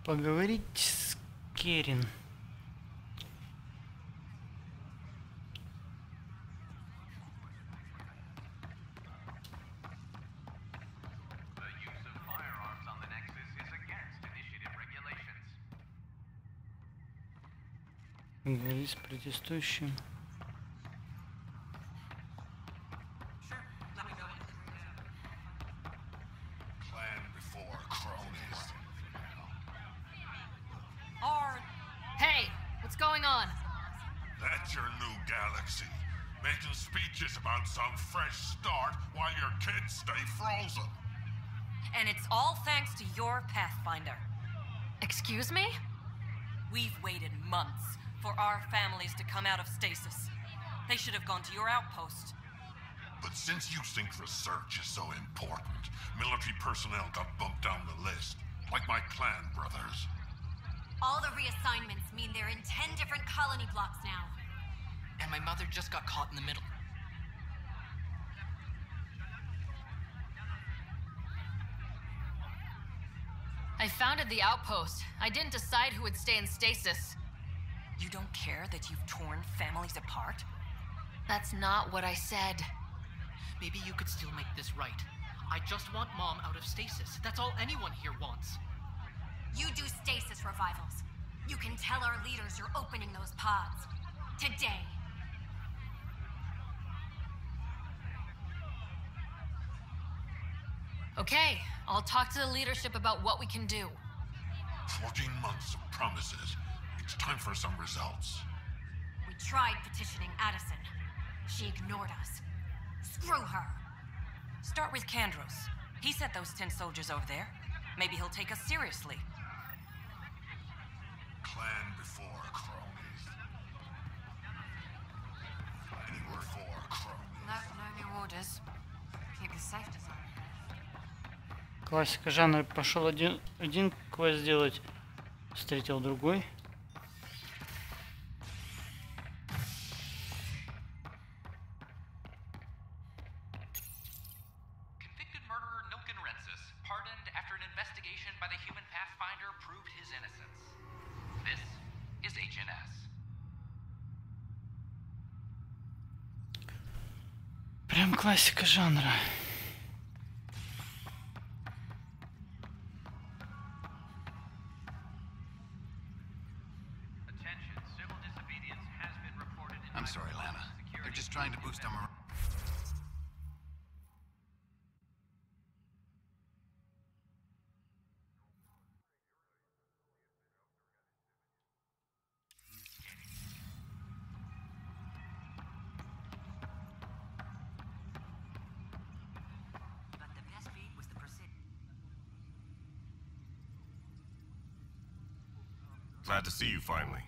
Поговорить с Керин. Говорить с протестующим. Hey, what's going on? That's your new galaxy. Making speeches about some fresh start while your kids stay frozen. And it's all thanks to your Pathfinder. Excuse me? We've waited months for our families to come out of stasis. They should have gone to your outpost. But since you think research is so important, military personnel got bumped down the list, like my clan brothers. All the reassignments mean they're in 10 different colony blocks now. And my mother just got caught in the middle. I founded the outpost. I didn't decide who would stay in stasis. You don't care that you've torn families apart? That's not what I said. Maybe you could still make this right. I just want Mom out of stasis. That's all anyone here wants. You do stasis revivals. You can tell our leaders you're opening those pods. Today. Okay, I'll talk to the leadership about what we can do. 14 months of promises. It's time for some results. We tried petitioning Addison. She ignored us. Screw her. Start with Kandros. He sent those 10 soldiers over there. Maybe he'll take us seriously. Clan before cronies. Any were for cronies. No new orders. Keep your safety zone. Классика жанра. Пошел один квест сделать, встретил другой. Convicted murderer Nilken Rensis, pardoned after an investigation by the human Pathfinder proved his innocence. This is HNS. Прям классика жанра. I'm sorry, Lana. They're just trying to boost our morale. But the best beat was the precision. Glad to see you finally.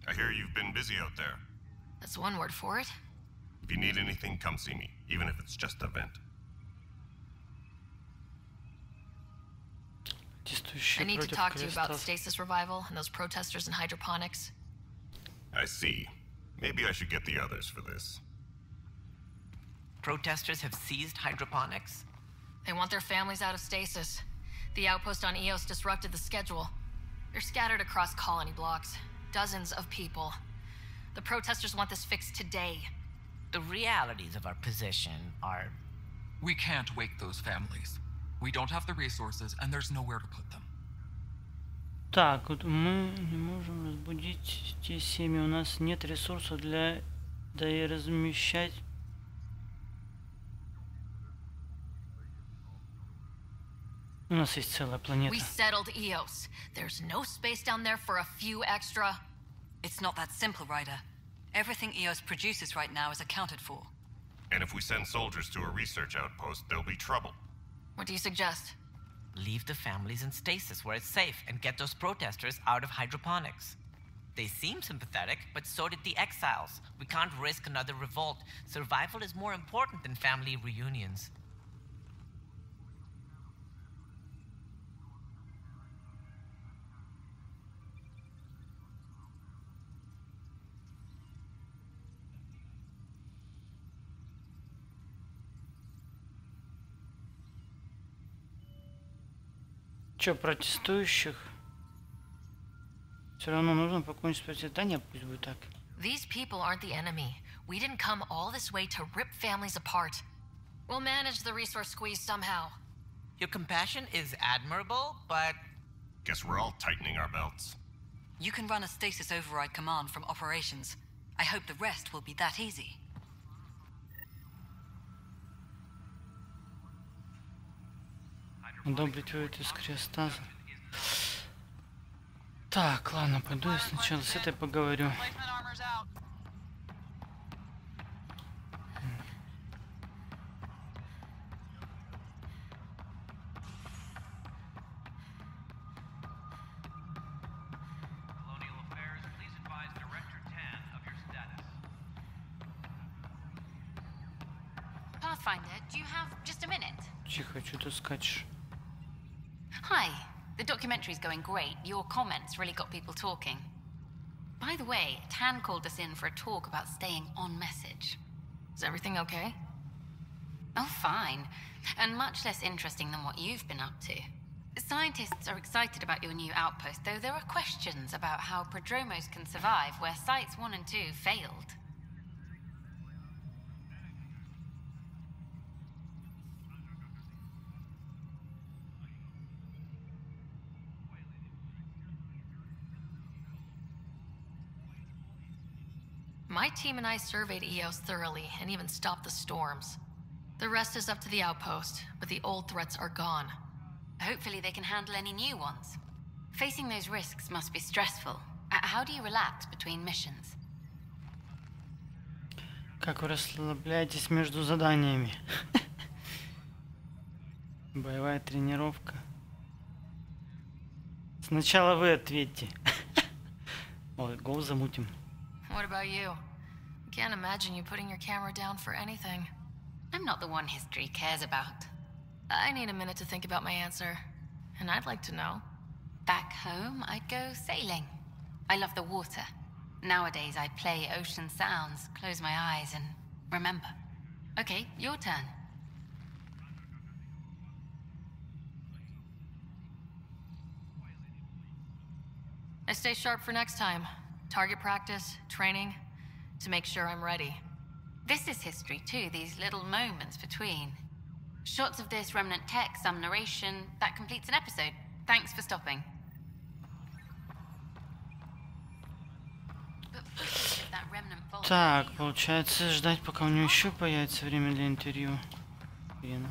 I hear you've been busy out there. That's one word for it. If you need anything, come see me, even if it's just a vent. I need to talk to you about stasis revival and those protesters in hydroponics. I see. Maybe I should get the others for this. Protesters have seized hydroponics. They want their families out of stasis. The outpost on Eos disrupted the schedule. They're scattered across colony blocks. Dozens of people. The protesters want this fixed today. The realities of our position are... We can't wake those families. We don't have the resources, and there's nowhere to put them. Так, вот мы не можем разбудить те семьи. У нас нет ресурсов для... Да и размещать... У нас есть целая планета. We settled Eos. There's no space down there for a few extra... It's not that simple, Ryder. Everything Eos produces right now is accounted for. And if we send soldiers to a research outpost, there'll be trouble. What do you suggest? Leave the families in stasis where it's safe and get those protesters out of hydroponics. They seem sympathetic, but so did the exiles. We can't risk another revolt. Survival is more important than family reunions. Чё, протестующих? Все равно нужно покончить с процветанием, пусть будет так. These people aren't the enemy. We didn't come all this way to rip families apart. We'll manage the resource squeeze somehow. Your compassion is admirable, but Guess we're all tightening our belts. You can run a stasis override command from operations. I hope the rest will be that easy. Удобрить выйти из криостаза. Так, ладно, пойду я сначала с этой поговорю. Pathfinder, do you have just a minute? Тихо, что ты скачешь? Hi. The documentary's going great. Your comments really got people talking. By the way, Tan called us in for a talk about staying on message. Is everything okay? Oh, fine. And much less interesting than what you've been up to. Scientists are excited about your new outpost, though there are questions about how prodromos can survive where Sites 1 and 2 failed. My team and I surveyed EOS thoroughly and even stopped the storms. The rest is up to the outpost, but the old threats are gone. Hopefully they can handle any new ones. Facing those risks must be stressful. How do you relax between missions? Как вы расслабляетесь между заданиями? Боевая тренировка. Сначала вы ответьте. Ой, гол замутим. What about you? Can't imagine you putting your camera down for anything. I'm not the one history cares about. I need a minute to think about my answer, and I'd like to know. Back home, I'd go sailing. I love the water. Nowadays, I play ocean sounds, close my eyes, and remember. Okay, your turn. I stay sharp for next time. Target practice, training, to make sure I'm ready. This is history too, these little moments between. Shots of this remnant tech, some narration, that completes an episode. Thanks for stopping. Так, получается ждать, пока у него еще появится время для интервью. Блин.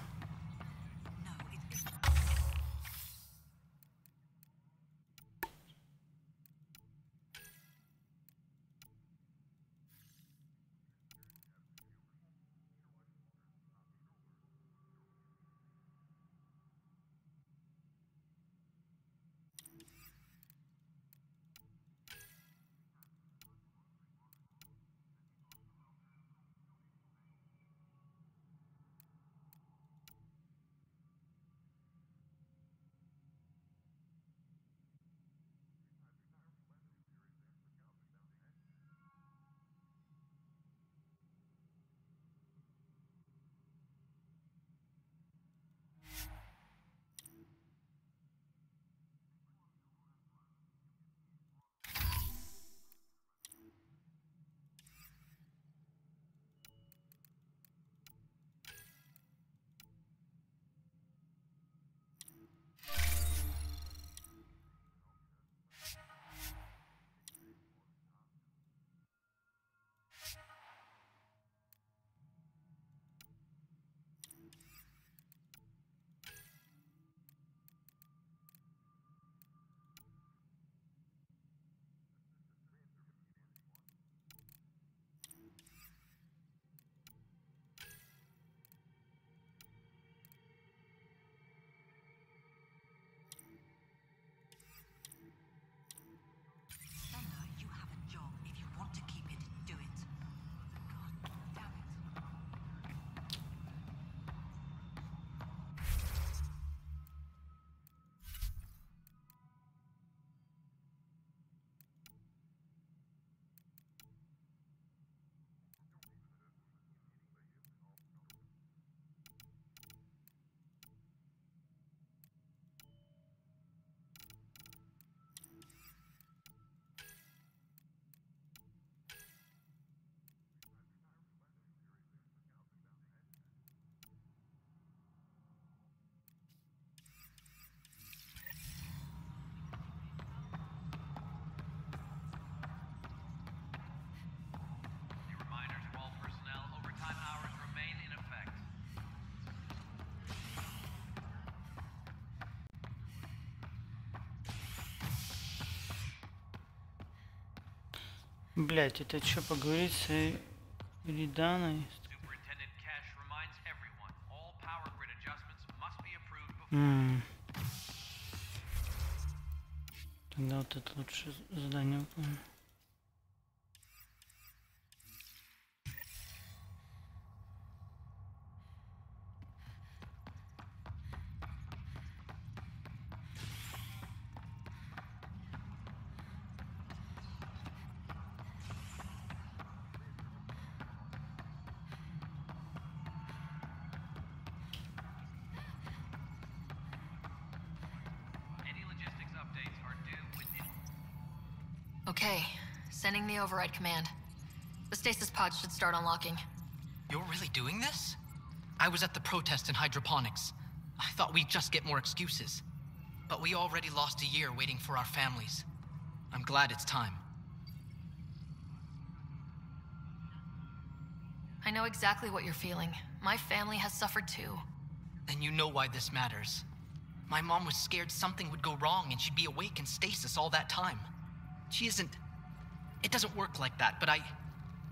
Блять, это что, поговорить с Риданой? Тогда вот это лучше задание выполним. Okay, sending the override command. The stasis pod should start unlocking. You're really doing this? I was at the protest in hydroponics. I thought we'd just get more excuses. But we already lost a year waiting for our families. I'm glad it's time. I know exactly what you're feeling. My family has suffered too. Then you know why this matters. My mom was scared something would go wrong and she'd be awake in stasis all that time. She isn't... It doesn't work like that, but I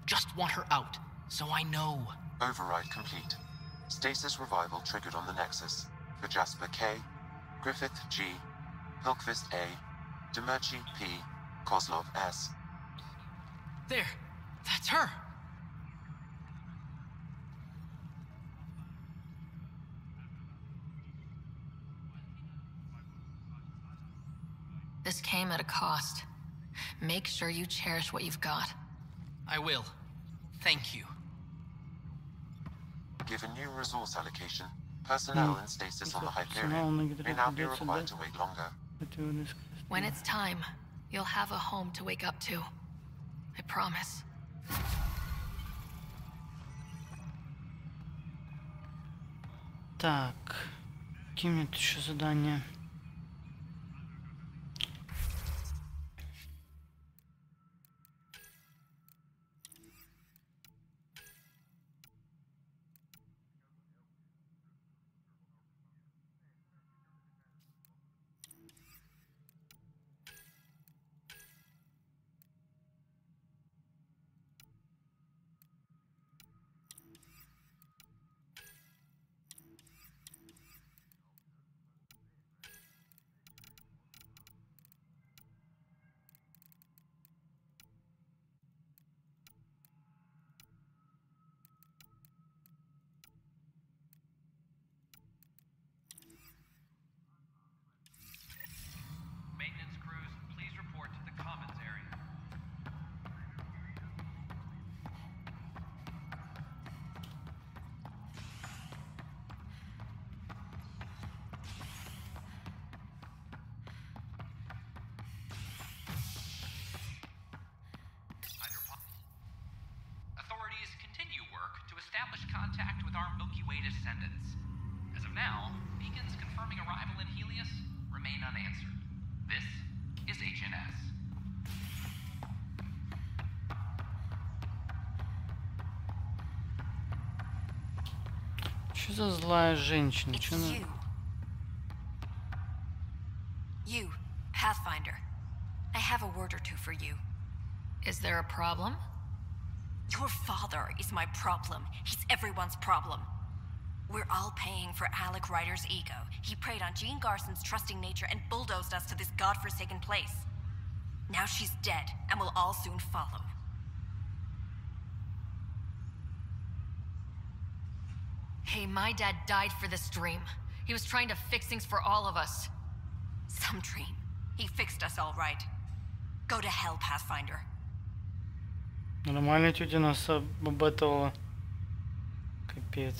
just want her out, so I know. Override complete. Stasis revival triggered on the Nexus. For Jasper K, Griffith G, Hilkvist A, Demerchi P, Kozlov S. There! That's her! This came at a cost. Make sure you cherish what you've got. I will. Thank you. Given new resource allocation, personnel in stasis on the Hyperion may now be required to wait longer. When it's time, you'll have a home to wake up to. I promise. Так, какие у меня тут еще задания? Contact with our Milky Way descendants. As of now, beacons confirming arrival in Helios remain unanswered. This is HNS. Что за злая женщина? Чё она... You, Pathfinder. I have a word or two for you. Is there a problem? Your father is my problem. He's everyone's problem. We're all paying for Alec Ryder's ego. He preyed on Jean Garson's trusting nature and bulldozed us to this godforsaken place. Now she's dead, and we'll all soon follow. Hey, my dad died for this dream. He was trying to fix things for all of us. Some dream. He fixed us all right. Go to hell, Pathfinder. Нормально тетя нас оббатывала. Капец.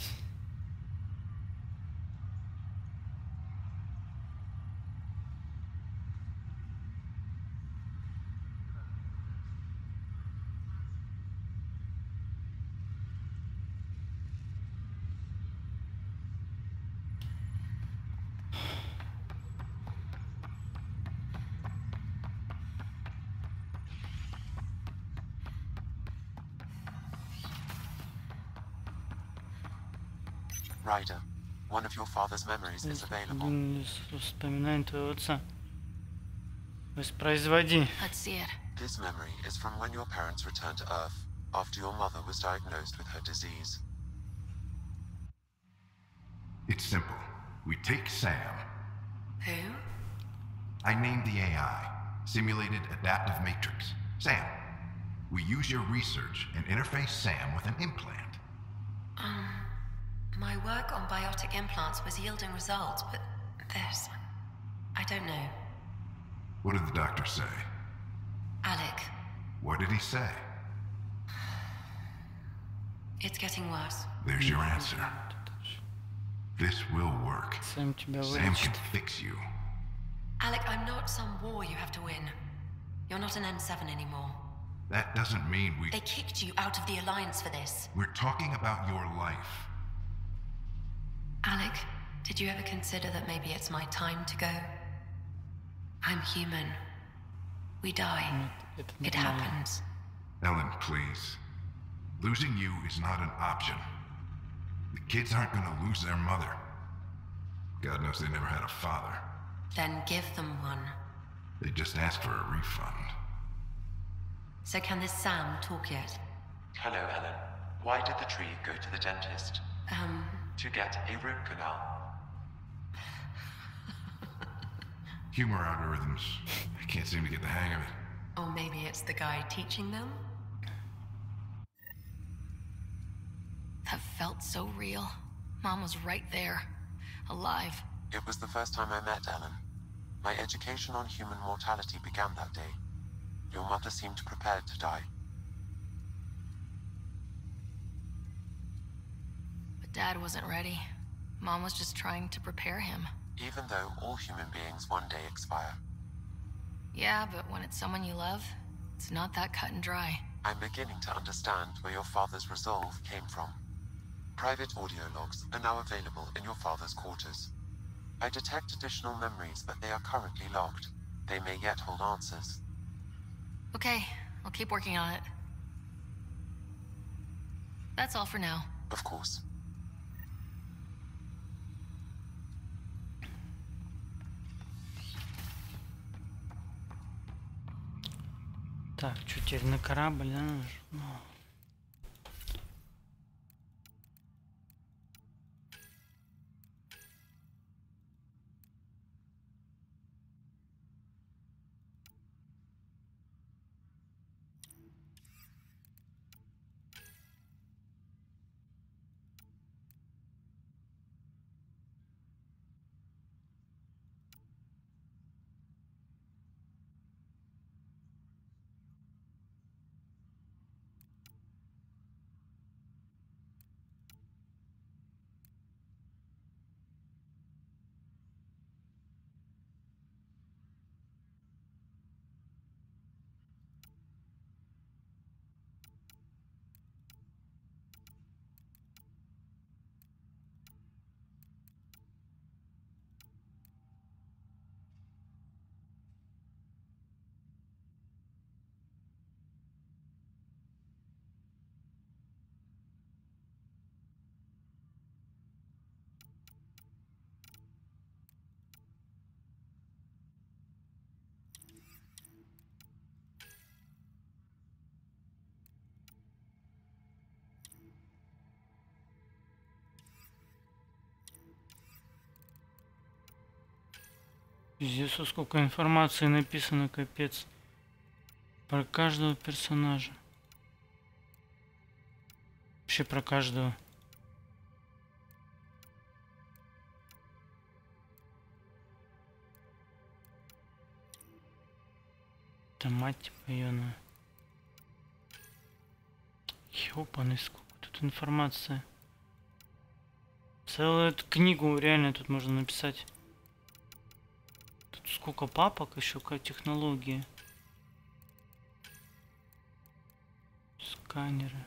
Ryder, one of your father's memories is available. Вспоминаем твоего отца. Воспроизводи. Let's see it. This memory is from when your parents returned to Earth after your mother was diagnosed with her disease. It's simple. We take Sam. Who? I named the AI, Simulated Adaptive Matrix. Sam. We use your research and interface Sam with an implant. My work on biotic implants was yielding results, but this... I don't know. What did the doctor say? Alec, What did he say? it's getting worse. There's your answer. This will work. Сэм тебя Sam can вылечит. fix you. Alec, I'm not some war you have to win. You're not an N7 anymore. That doesn't mean we... They kicked you out of the Alliance for this. We're talking about your life. Alec, did you ever consider that maybe it's my time to go? I'm human. We die. Это It нормально. happens. Ellen, please. Losing you is not an option. The kids aren't gonna lose their mother. God knows they never had a father. Then give them one. They just asked for a refund. So can this Sam talk yet? Hello, Ellen. Why did the tree go to the dentist? To get a root canal. Humor algorithms. I can't seem to get the hang of it. Or maybe it's the guy teaching them? That felt so real. Mom was right there. Alive. It was the first time I met Ellen. My education on human mortality began that day. Your mother seemed prepared to die. But Dad wasn't ready. Mom was just trying to prepare him. Even though all human beings one day expire. Yeah, but when it's someone you love, it's not that cut and dry. I'm beginning to understand where your father's resolve came from. Private audio logs are now available in your father's quarters. I detect additional memories, but they are currently locked. They may yet hold answers. Okay, I'll keep working on it. That's all for now. Of course. Так, что теперь на корабль, да? Ну. Здесь сколько информации написано, капец. Про каждого персонажа. Вообще про каждого. Да мать твою. Ёпаный, сколько тут информации. Целую эту книгу реально тут можно написать. Тут сколько папок, еще какая технология. Сканеры.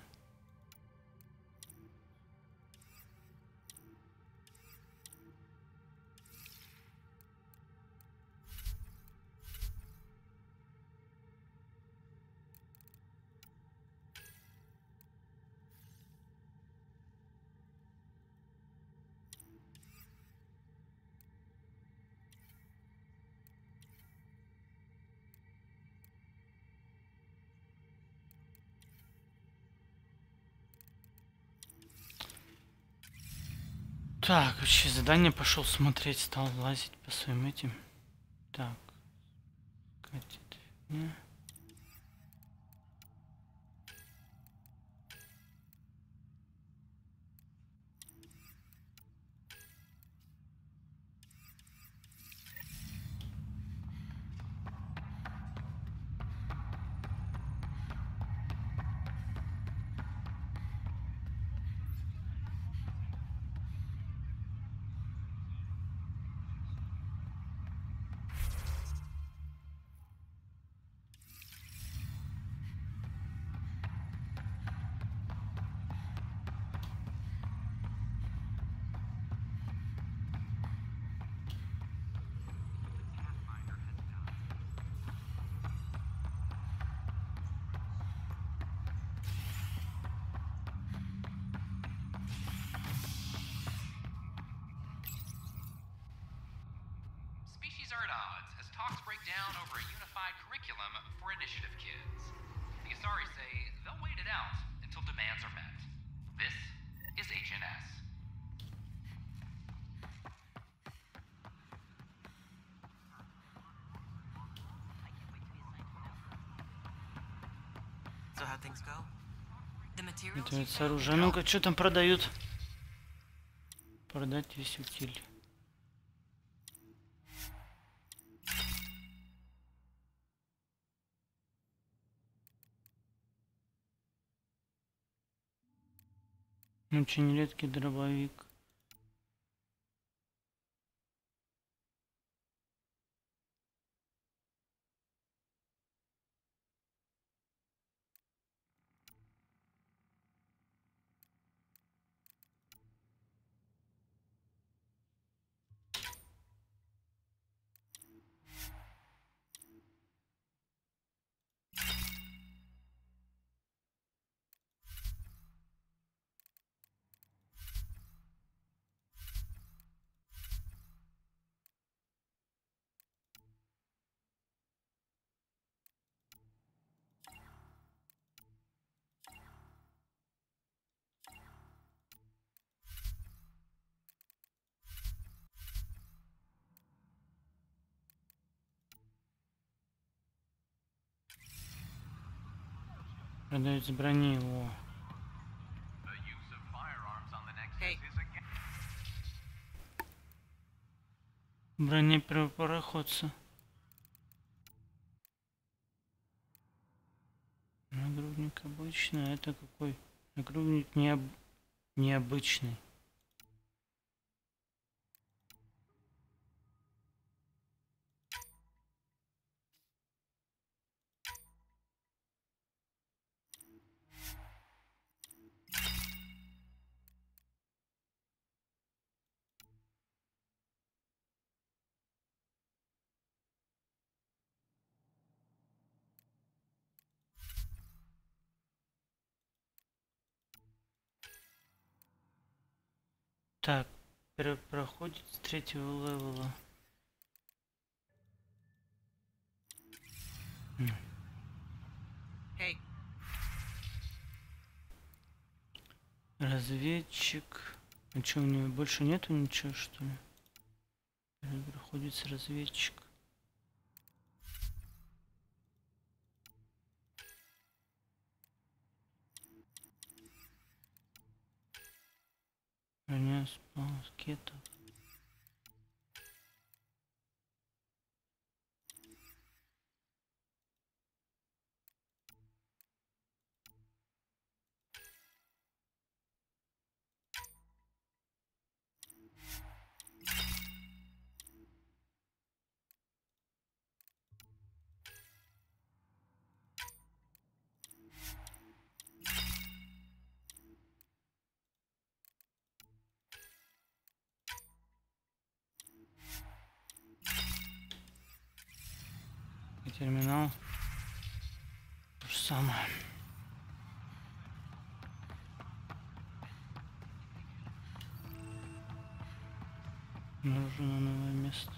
Так, вообще задание пошел смотреть, стал лазить по своим этим. Так. Катит. Species are at odds as talks break down over a unified curriculum for initiative kids. The Asari say they'll wait it out until demands are met. This is Agent S. So how things go? The materials Это you ведь found оружие. Ну-ка, что там продают? Продать весь утиль. Очень редкий дробовик. Продают с брони его. Броня первопроходца. Нагрудник обычный, а это какой? Нагрудник необычный. Так, проходит с 3-го левела. Hey. Разведчик. А что, у него больше нету ничего, что ли? Проходит разведчик. Броня скетов. Терминал. То же самое. Нужно новое место.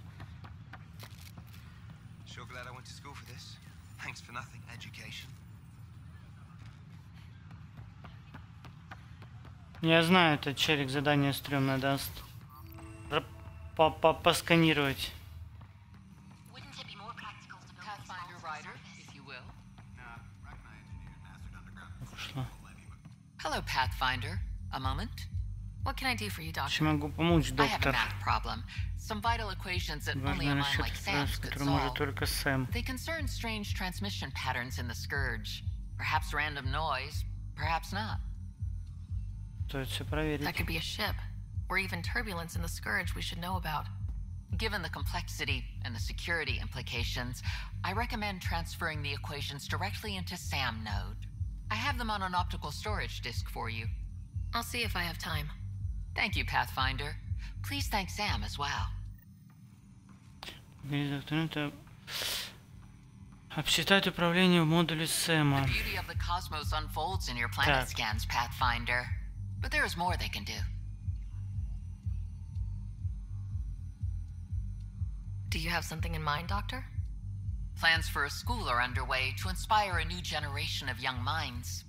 Sure glad I went to school for this. Thanks for nothing, education. Я знаю, этот челик задание стрёмное даст. посканировать. Пошло. Hello, Pathfinder. A moment? What can I do for you, Doctor? Чем могу помочь, I have a доктор? math problem. Some vital equations that only Важный a mind расчет, like Sam's could который может solve. только Сэм. They concern strange transmission patterns in the Scourge. Perhaps random noise, perhaps not. Стоит все проверить. That could be a ship, or even turbulence in the Scourge we should know about. Given the complexity and the security implications, I recommend transferring the equations directly into SAM node. I have them on an optical storage disk for you. I'll see if I have time. Thank you, Pathfinder. Please thank Sam as well. Обсчитать управление в модуле Сэма. The beauty of the cosmos unfolds in your planet scans, Pathfinder. But there is more they can do. Do you have something in mind, Doctor? Plans for a school are underway to inspire a new generation of young minds.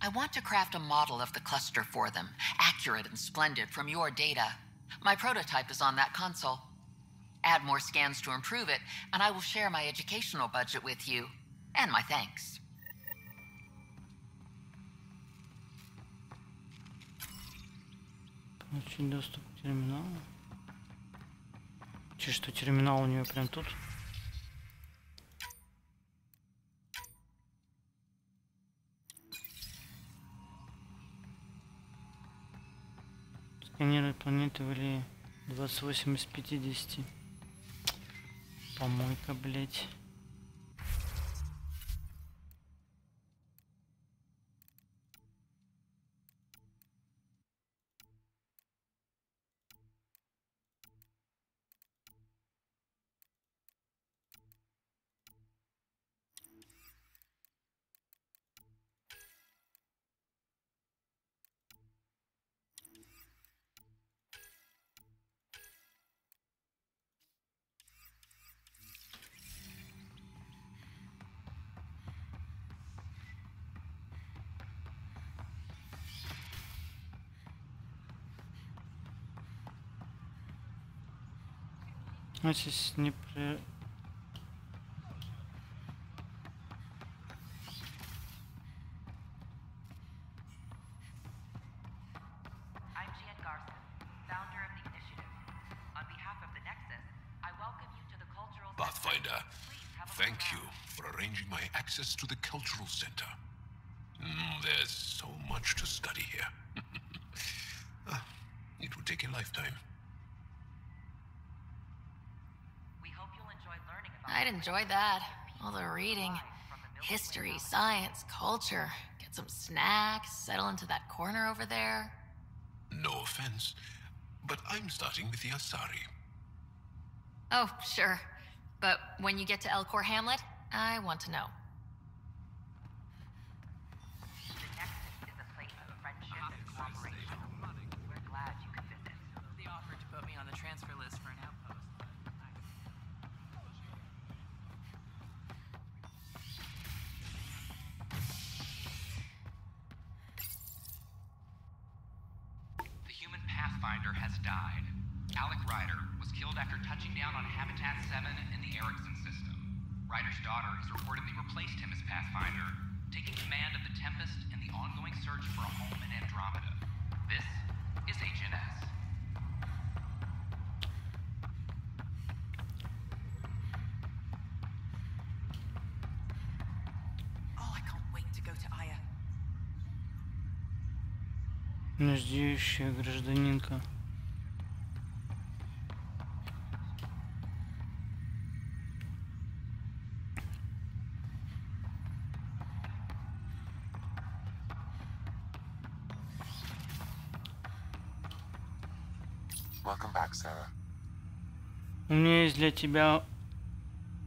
I want to craft a model of the cluster for them, accurate and splendid from your data. My prototype is on that console. Add more scans to improve it, and I will share my educational budget with you, and my thanks. Получить доступ к терминалу. Че, что терминал у нее прям тут? Сканировать планеты ввели 28 из 50. Помойка, блять. А здесь не при... Pathfinder, thank you for arranging my access to the cultural center. There's so much to study here. It would take a lifetime. I'd enjoy that. All the reading. History, science, culture. Get some snacks, settle into that corner over there. No offense, but I'm starting with the Asari. Oh, sure. But when you get to Elcor Hamlet, I want to know. The Nexus is a place of friendship and cooperation. We're glad you could visit. They offered to put me on the transfer list for an outpost. The human Pathfinder has died. Alec Ryder was killed after touching down on Habitat 7 in the Erickson system. Ryder's daughter has reportedly replaced him as Pathfinder, taking command of the Tempest in the ongoing search for a home in Andromeda. This is HNS. Oh, I can't wait to go to Aya. Нуждающая гражданинка. Welcome back, Sarah. У меня есть для тебя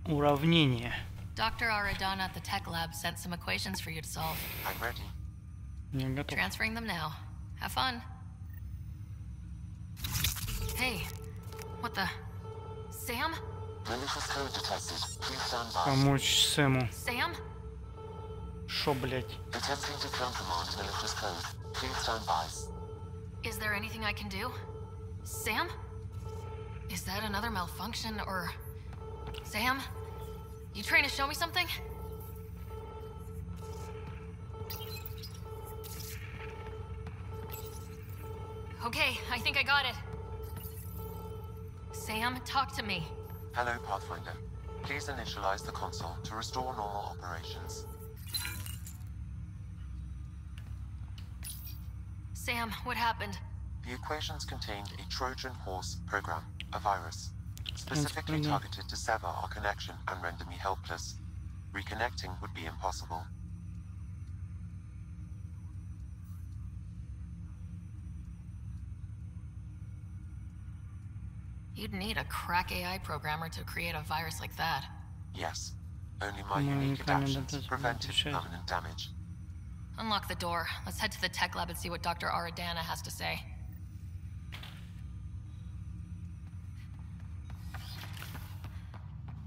уравнение. Dr. Aradon at the tech lab sent some equations for you to solve. I'm ready. Я готов. Transferring them now. Have fun. Hey, what the? Sam? Malicious code detected. Please stand by. Помочь Сэму. Sam? Шо, блять? Attempting to countermand malicious code. Please stand by. Is there anything I can do? Sam? Is that another malfunction, or... Sam? You trying to show me something? Okay, I think I got it. Sam, talk to me. Hello, Pathfinder. Please initialize the console to restore normal operations. Sam, what happened? The equations contained a Trojan horse program, a virus, specifically targeted to sever our connection and render me helpless. Reconnecting would be impossible. You'd need a crack AI programmer to create a virus like that. Yes. Only my unique adaptations prevented permanent damage. Unlock the door. Let's head to the tech lab and see what Dr. Aradana has to say.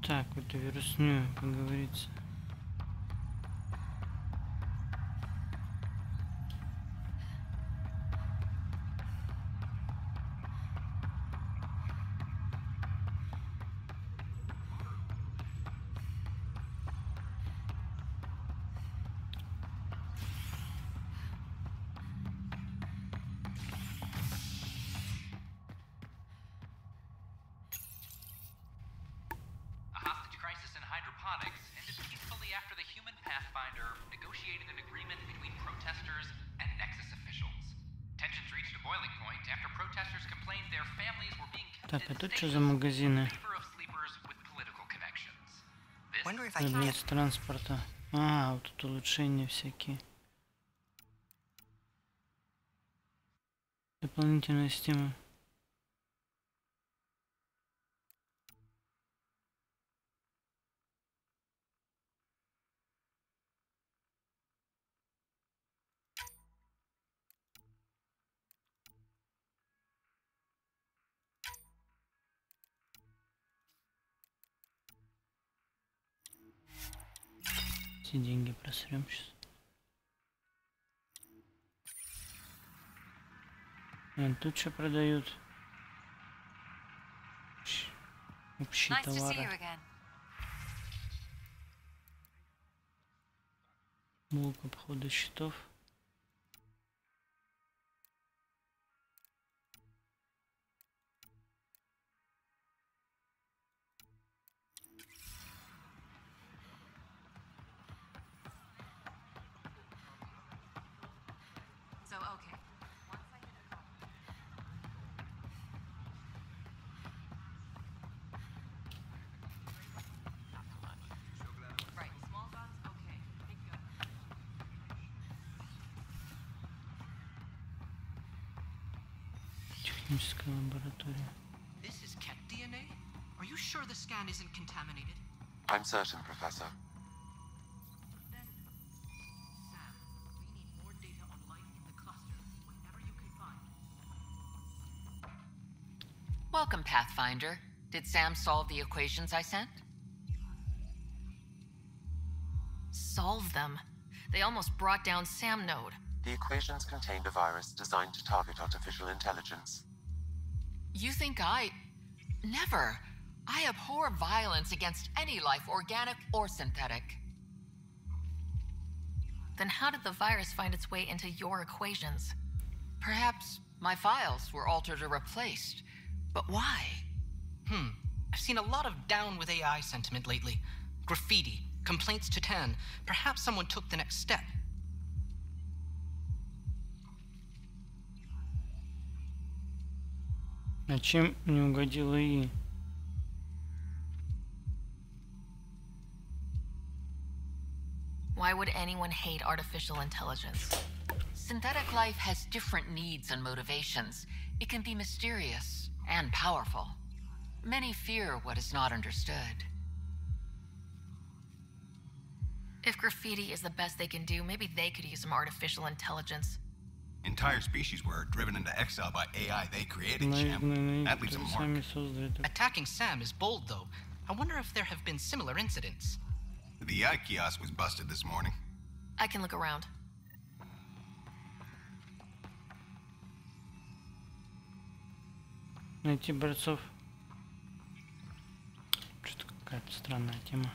Так, вот вирусную поговорится. Так, а тут что за магазины? Для транспорта. А, вот тут улучшения всякие. Дополнительная система. Все деньги просрем сейчас. Тут что продают? Общие товары. Блок обхода счетов. Техническая лаборатория. This is cat DNA? Are you sure the scan isn't contaminated? I'm certain, Professor. Then, Sam, we need more data on life in the cluster, whatever you can find. Welcome, Pathfinder. Did Sam solve the equations I sent? Solve them? They almost brought down Sam Node. The equations contained a virus designed to target artificial intelligence. You think I... Never. I abhor violence against any life, organic or synthetic. Then how did the virus find its way into your equations? Perhaps my files were altered or replaced. But why? I've seen a lot of down with AI sentiment lately. Graffiti, complaints to 10. Perhaps someone took the next step. А чем не угодила ИИ? Why would anyone hate artificial intelligence? Synthetic life has different needs and motivations. It can be mysterious and powerful. Many fear what is not understood. If graffiti is the best they can do, maybe they could use some artificial intelligence. Entire species were driven into exile by AI they created, Sam. That leaves a mark. Attacking Sam is bold, though. I wonder if there have been similar incidents. The AI kiosk was busted this morning. I can look around. Найти борцов. какая-то странная тема.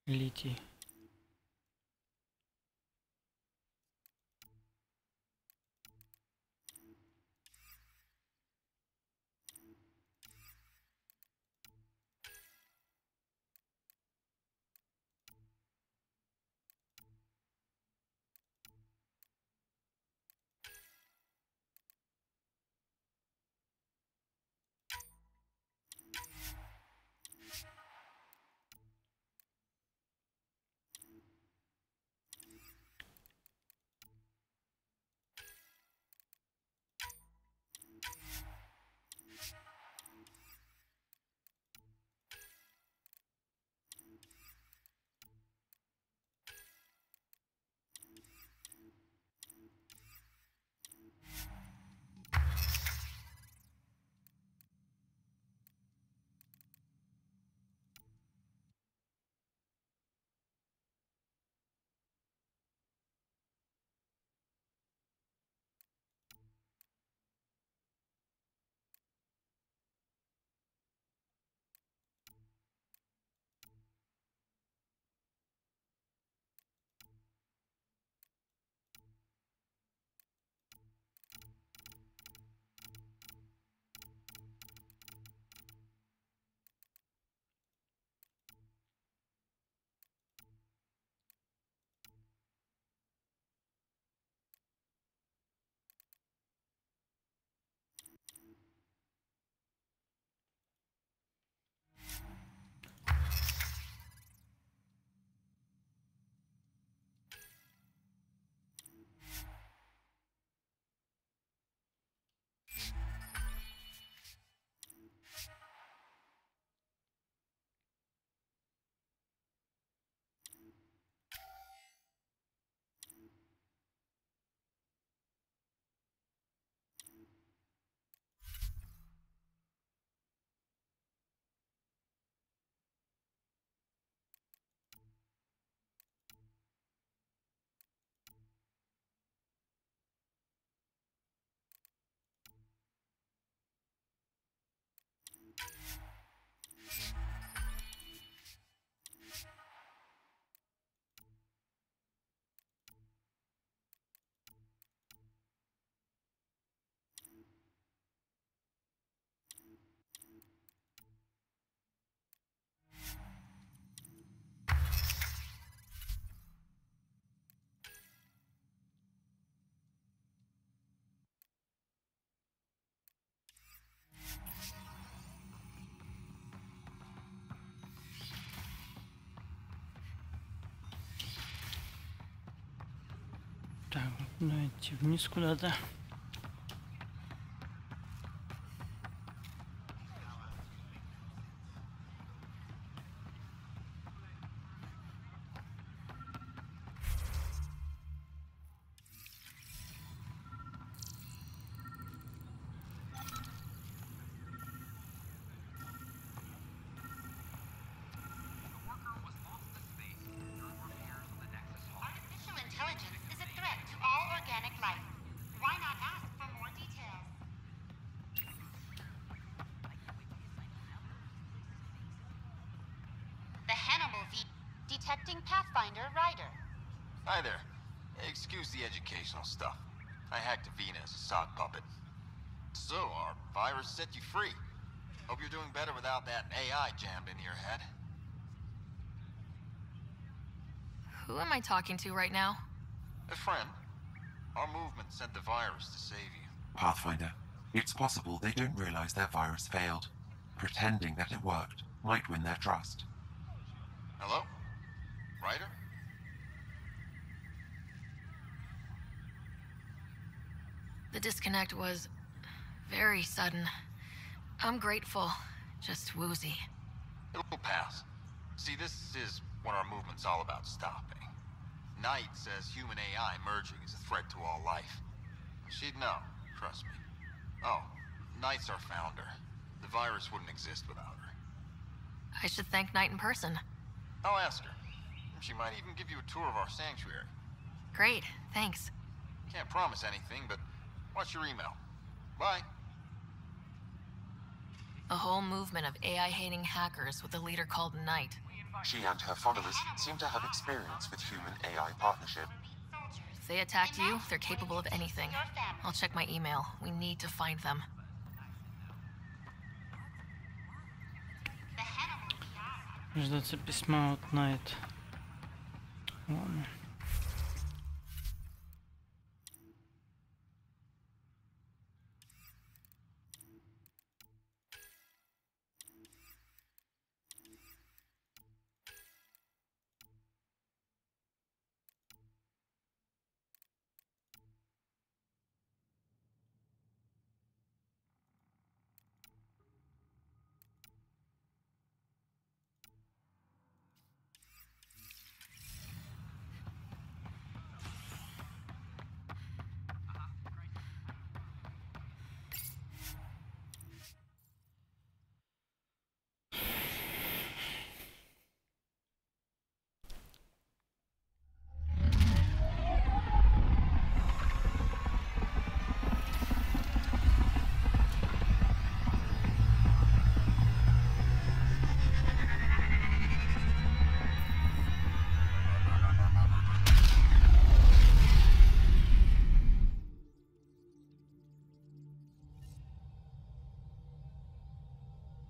Литий. Так, давайте вниз куда-то. Detecting Pathfinder Rider. Hi there. Excuse the educational stuff. I hacked Avina as a sock puppet. So, our virus set you free. Hope you're doing better without that AI jammed into your head. Who am I talking to right now? A friend. Our movement sent the virus to save you. Pathfinder, it's possible they don't realize their virus failed. Pretending that it worked might win their trust. Hello? Ryder? The disconnect was very sudden. I'm grateful. Just woozy. It will pass. See, this is what our movement's all about stopping. Knight says human AI merging is a threat to all life. She'd know, trust me. Oh, Knight's our founder. The virus wouldn't exist without her. I should thank Knight in person. I'll ask her. She might even give you a tour of our sanctuary. Great, thanks. Can't promise anything, but watch your email. Bye. A whole movement of AI-hating hackers with a leader called Knight. She and her followers seem to have experience with human-AI partnership. If they attacked you, they're capable of anything. I'll check my email. We need to find them. Ждаться письма от Найт. Ладно.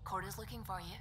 Corda's looking for you.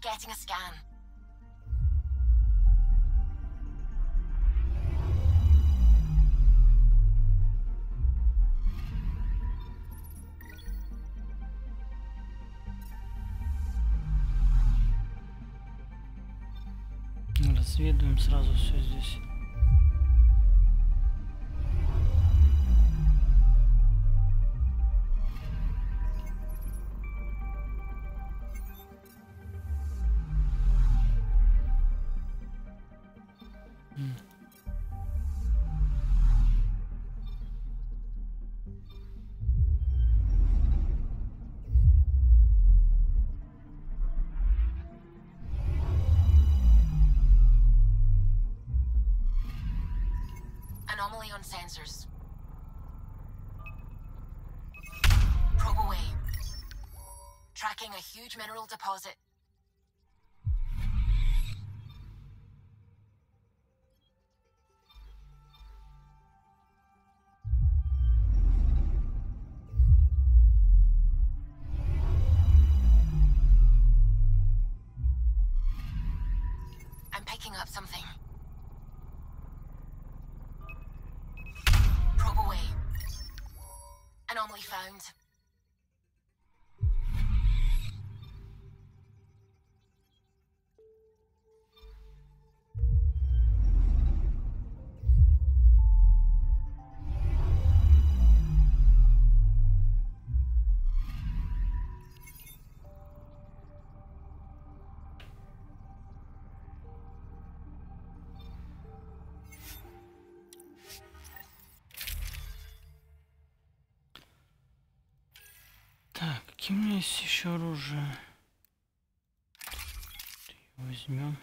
Getting a scan. Разведываем сразу все здесь. Anomaly on sensors. Probe away. Tracking a huge mineral deposit. I'm picking up something. Probe away. Anomaly found. Какие у меня есть еще оружие? Возьмем.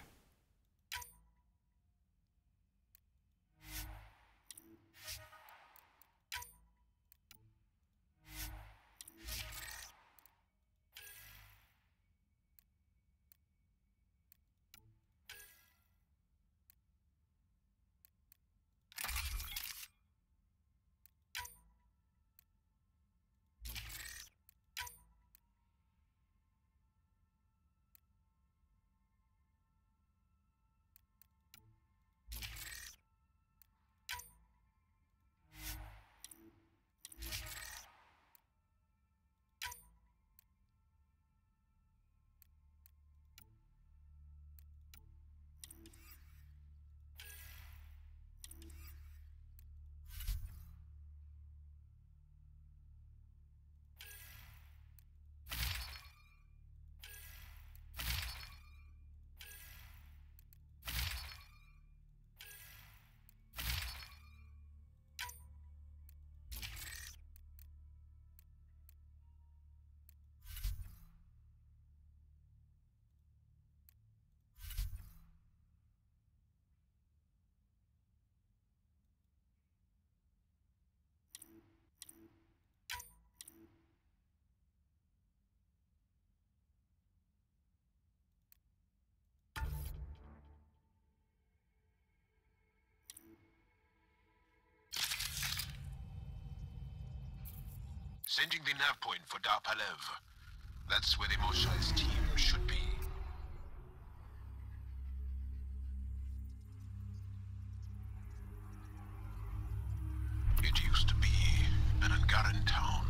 Sending the nav point for Dar Palev. That's where the Mosai's team should be. It used to be an Angaran town.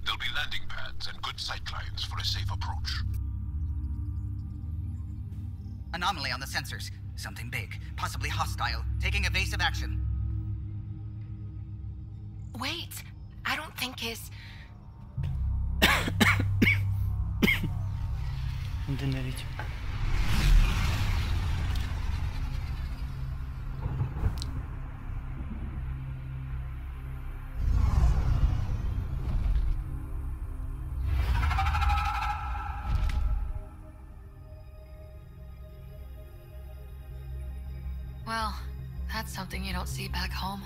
There'll be landing pads and good sightlines for a safe approach. Anomaly on the sensors. Something big, possibly hostile, taking evasive action. Wait, I don't think his... Донорить. Well, that's something you don't see back home.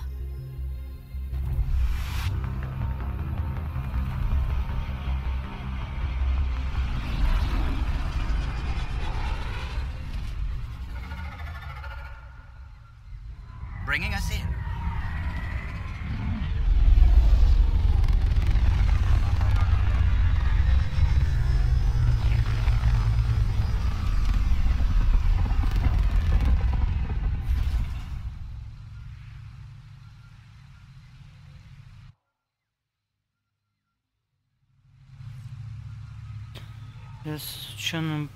Bringing us in. Я с ученым...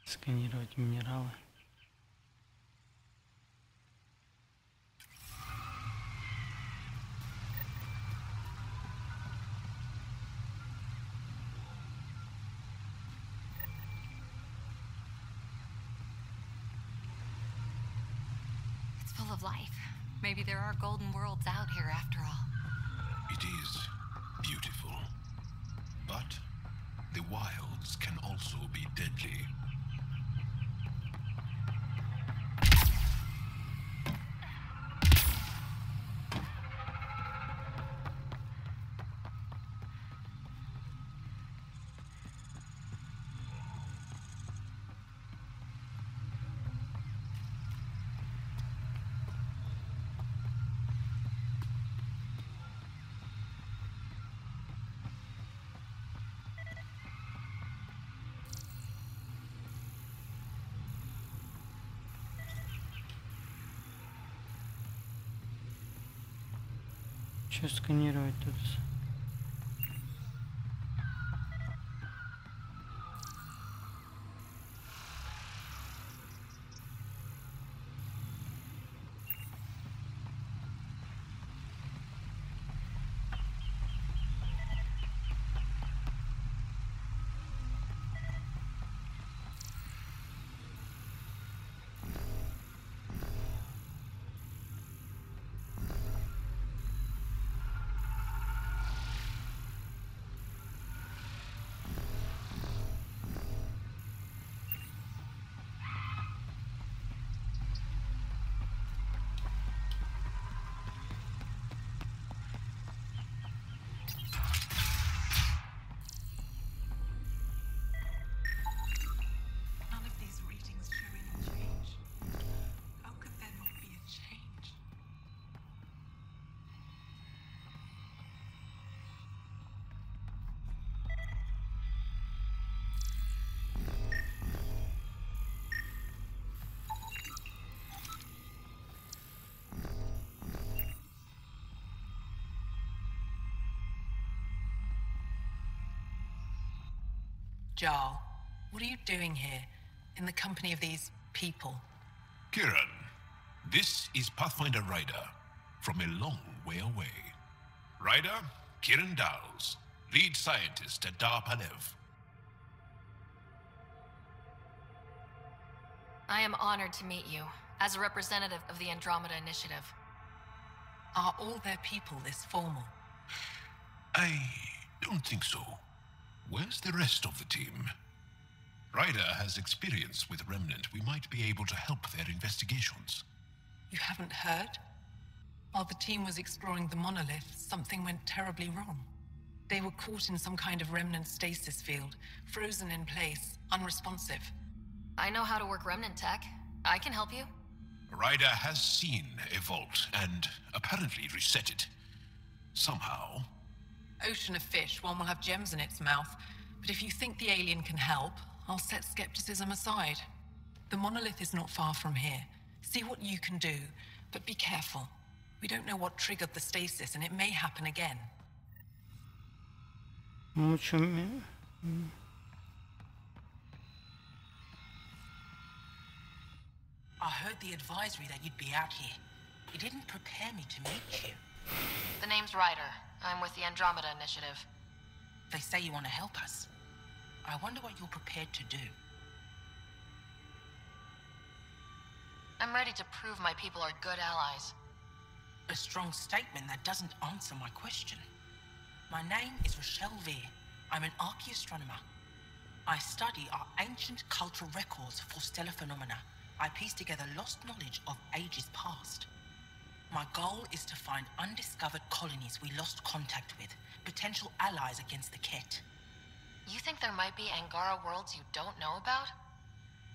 Сканировать минералы. It's full of life. Maybe there are golden worlds out here after all. It is beautiful. But the wilds can also be deadly. Что сканировать тут? Jarl, what are you doing here, in the company of these people? Kieran, this is Pathfinder Ryder, from a long way away. Ryder, Kieran Dowles, lead scientist at Dar Palev. I am honored to meet you, as a representative of the Andromeda Initiative. Are all their people this formal? I don't think so. Where's the rest of the team? Ryder has experience with Remnant. We might be able to help their investigations. You haven't heard? While the team was exploring the monolith, something went terribly wrong. They were caught in some kind of Remnant stasis field, frozen in place, unresponsive. I know how to work Remnant tech. I can help you. Ryder has seen a vault and apparently reset it. Somehow. Ocean of fish, one will have gems in its mouth. But if you think the alien can help, I'll set skepticism aside. The monolith is not far from here. See what you can do, but be careful. We don't know what triggered the stasis, and it may happen again. I heard the advisory that you'd be out here. It didn't prepare me to meet you. The name's Ryder. I'm with the Andromeda Initiative. They say you want to help us. I wonder what you're prepared to do. I'm ready to prove my people are good allies. A strong statement that doesn't answer my question. My name is Rochelle Veer. I'm an archaeoastronomer. I study our ancient cultural records for stellar phenomena. I piece together lost knowledge of ages past. My goal is to find undiscovered colonies we lost contact with, potential allies against the Ket. You think there might be Angara worlds you don't know about?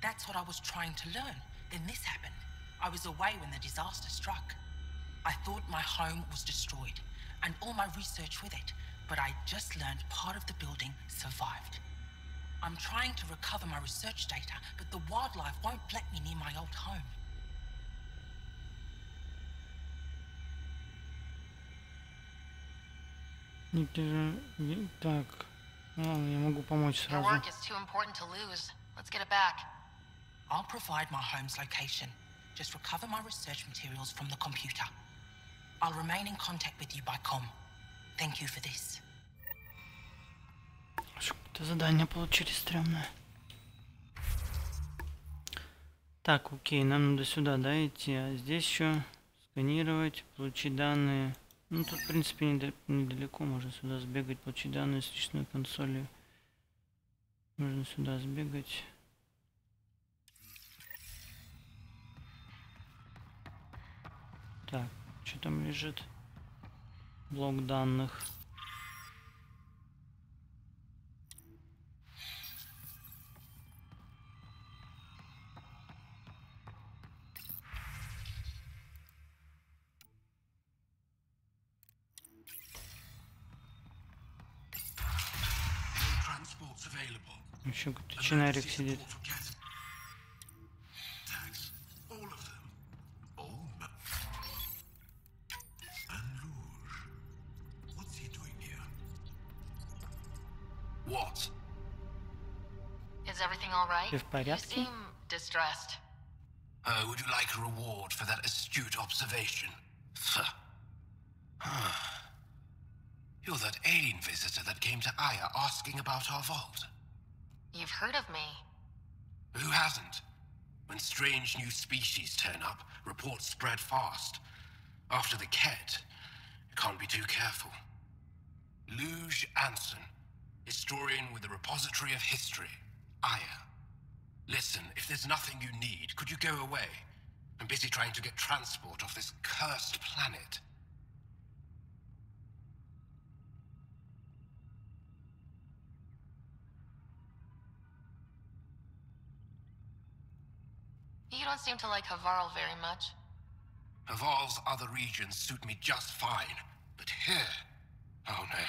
That's what I was trying to learn. Then this happened. I was away when the disaster struck. I thought my home was destroyed, and all my research with it, but I just learned part of the building survived. I'm trying to recover my research data, but the wildlife won't let me near my old home. Так, я могу помочь Your сразу. work is too important to lose. Let's get it back. I'll provide my home's location. Just recover my research materials from the computer. I'll remain in contact with you by comm. Thank you for this. Это задание получили стрёмное. Так, окей, нам надо сюда, да, идти. А здесь еще сканировать, получить данные. Ну, тут, в принципе, недалеко. Можно сюда сбегать, получить данные с личной консоли. Можно сюда сбегать. Так, что там лежит? Блок данных. Еще какой-то чинарик сидит. What? Is everything all right? Ты в порядке? You seem distressed. Would you like a reward for that astute observation? You're that alien visitor that came to Aya asking about our vault. You've heard of me. Who hasn't? When strange new species turn up, reports spread fast. After the Ket, you can't be too careful. Luge Anson, historian with the Repository of History, Aya. Listen, if there's nothing you need, could you go away? I'm busy trying to get transport off this cursed planet. You don't seem to like Havarl very much. Havarl's other regions suit me just fine, but here... Oh no,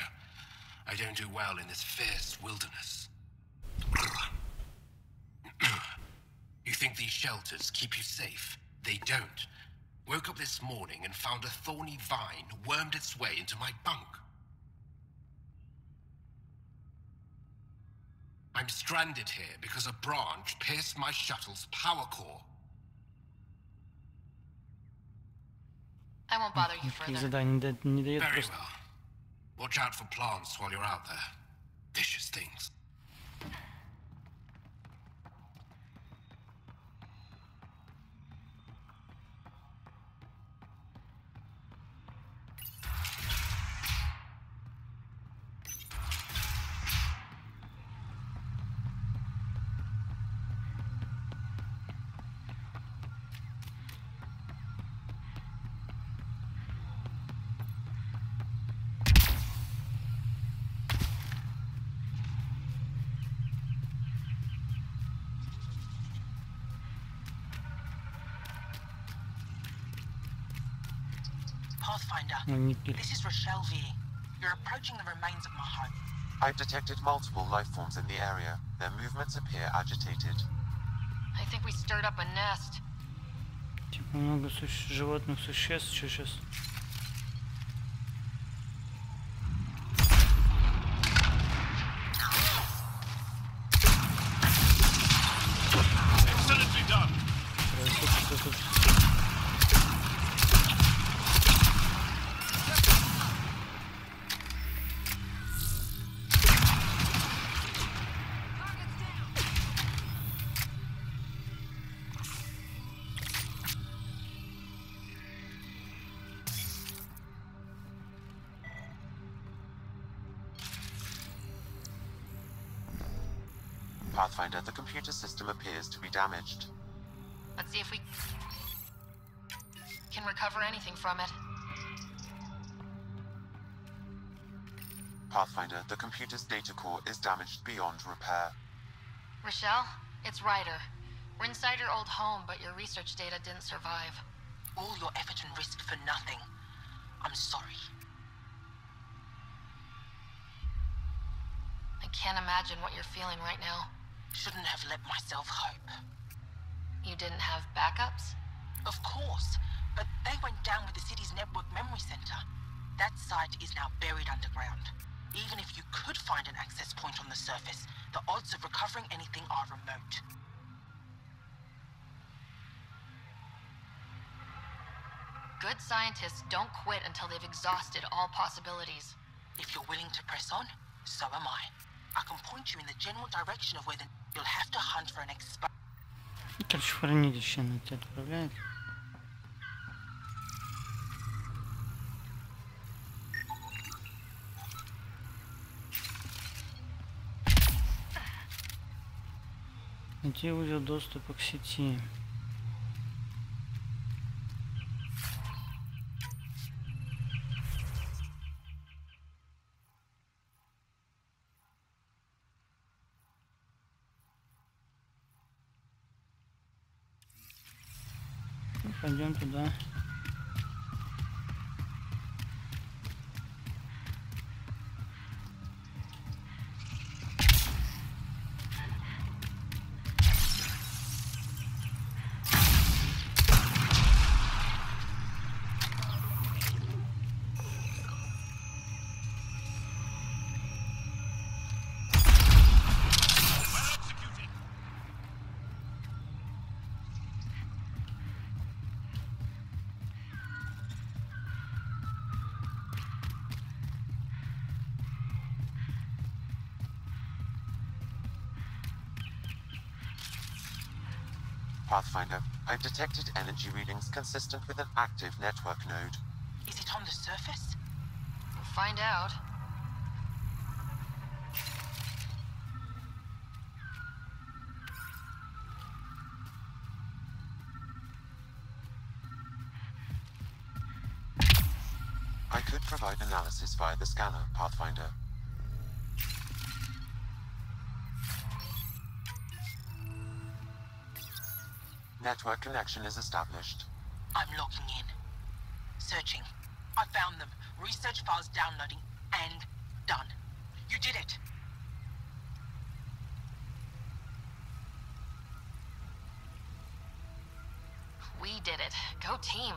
I don't do well in this fierce wilderness. You think these shelters keep you safe? They don't. Woke up this morning and found a thorny vine wormed its way into my bunk. I'm stranded here because a branch pierced my shuttle's power core. I won't bother you further. Задание не дает Very просто. well. Watch out for plants while you're out there. Vicious things. Pathfinder, this is Rochelle V. You're approaching the remains of my home. I've detected multiple life forms in the area. Their movements appear agitated. I think we stirred up a nest. Типа много животных существ, что сейчас? Excellently done. Pathfinder, the computer system appears to be damaged. Let's see if we can recover anything from it. Pathfinder, the computer's data core is damaged beyond repair. Rochelle, it's Ryder. We're inside your old home, but your research data didn't survive. All your effort and risk for nothing. I'm sorry. I can't imagine what you're feeling right now. Shouldn't have let myself hope. You didn't have backups? Of course, but they went down with the city's network memory center. That site is now buried underground. Even if you could find an access point on the surface, the odds of recovering anything are remote. Good scientists don't quit until they've exhausted all possibilities. If you're willing to press on, so am I. I can point you in the general direction of where you'll have to hunt for an expo. Короче, в хранилище она тебя отправляет. Найти узел доступа к сети. Пойдем туда. Pathfinder, I've detected energy readings consistent with an active network node. Is it on the surface? We'll find out. I could provide analysis via the scanner, Pathfinder. Network connection is established. I'm logging in. Searching. I found them. Research files downloading and done. You did it. We did it. Go team.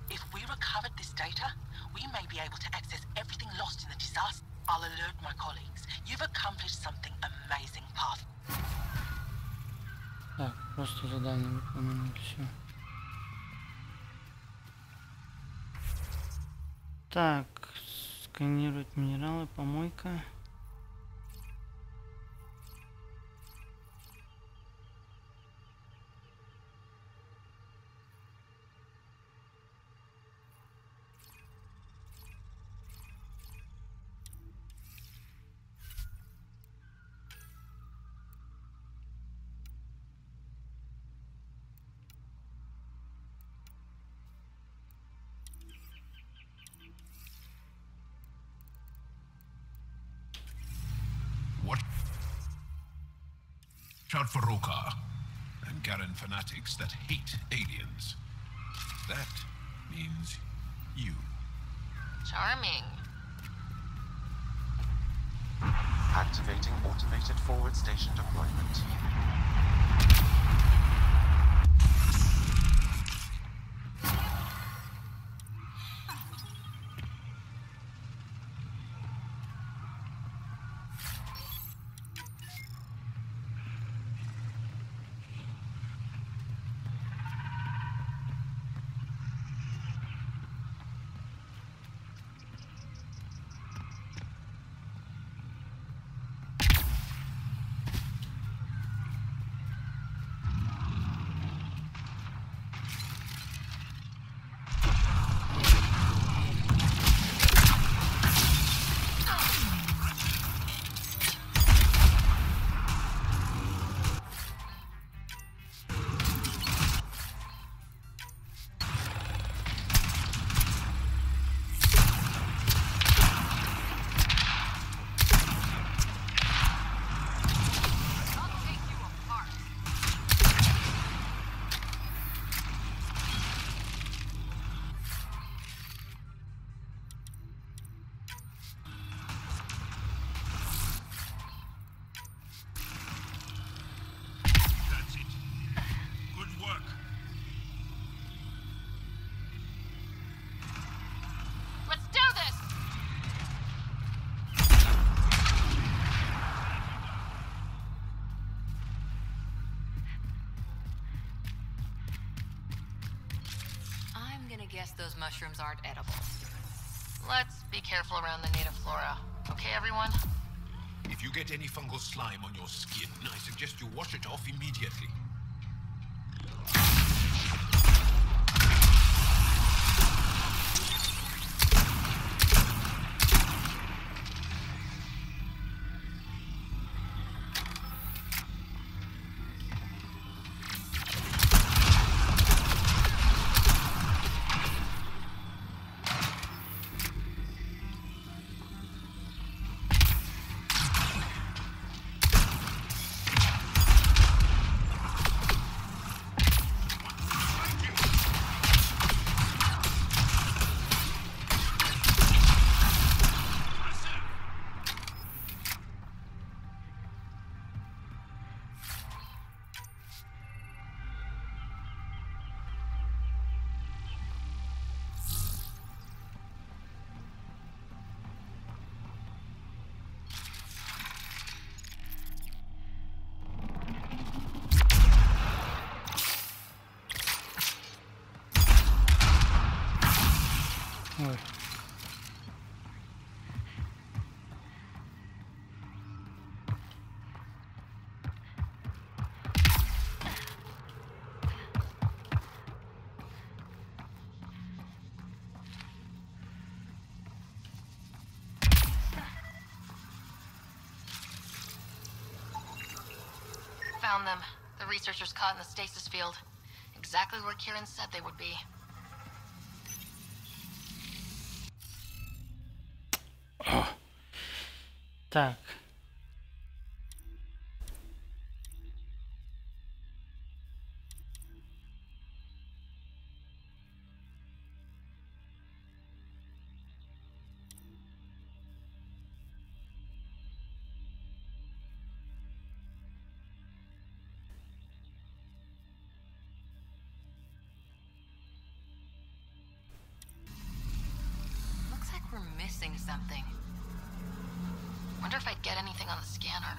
If we recovered this data, we may be able to access everything lost in the disaster. I'll alert my colleagues. You've accomplished something amazing, Path. Просто задание выполнено, все. Так, сканировать минералы, помойка. Out for Rokar and Garen fanatics that hate aliens. That means you. Charming. Activating automated forward station deployment. Guess those mushrooms aren't edible. Let's be careful around the native flora. Okay, everyone? If you get any fungal slime on your skin, I suggest you wash it off immediately. Ой. Found them. The researchers caught in the stasis field. Exactly where Kieran said they would be. Так. Looks like we're missing something. Wonder if I'd get anything on the scanner.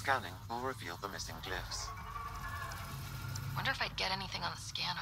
Scanning will reveal the missing glyphs. Wonder if I'd get anything on the scanner.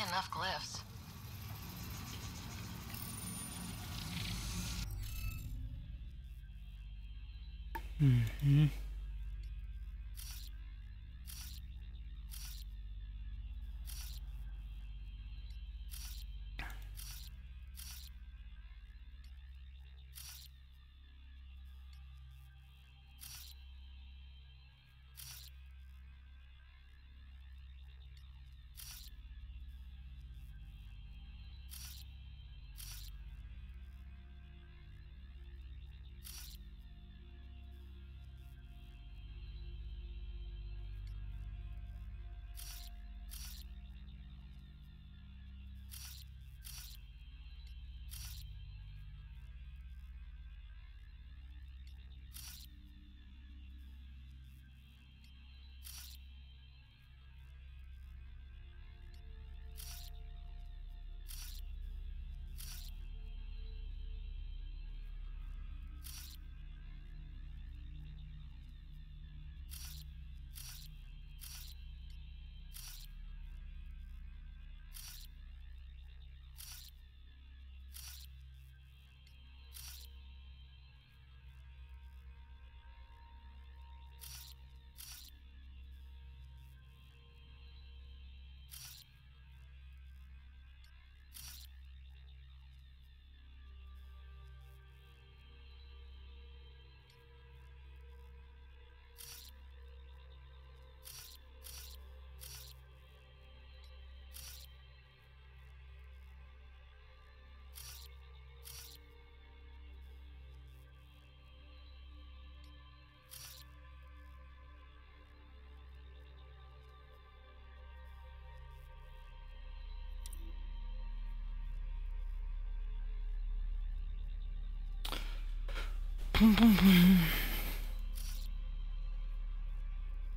Enough glyphs. Mm-hmm.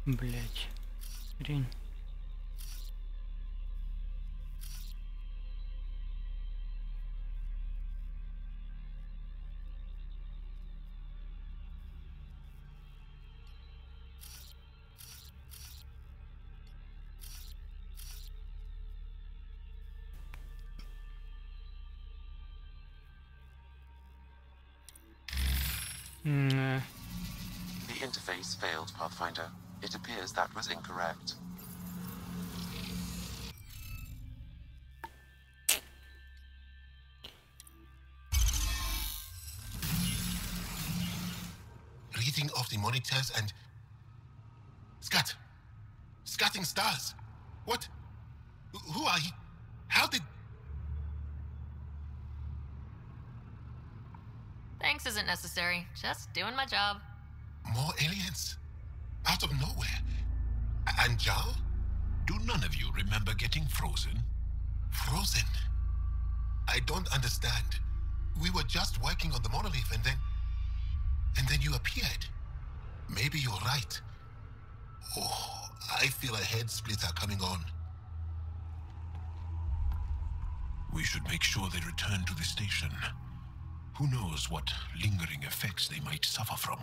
Блять. Хрень. The interface failed, Pathfinder. It appears that was incorrect. Reading of the monitors and... Scatting stars. What? Who are you? How did... Thanks isn't necessary. Just doing my job. More aliens? Out of nowhere? And Jal? Do none of you remember getting frozen? Frozen? I don't understand. We were just working on the monolith and then you appeared. Maybe you're right. Oh, I feel a head splitter coming on. We should make sure they return to the station. Who knows what lingering effects they might suffer from?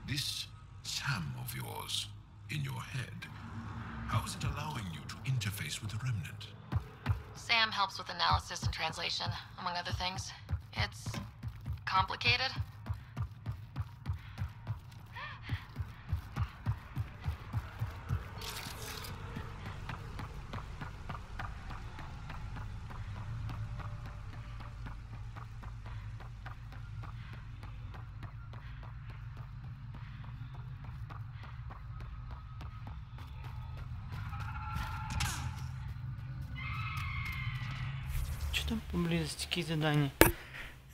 This Sam of yours in your head, how is it allowing you to interface with the Remnant? Sam helps with analysis and translation, among other things. It's complicated. Что там поблизости? Какие задания?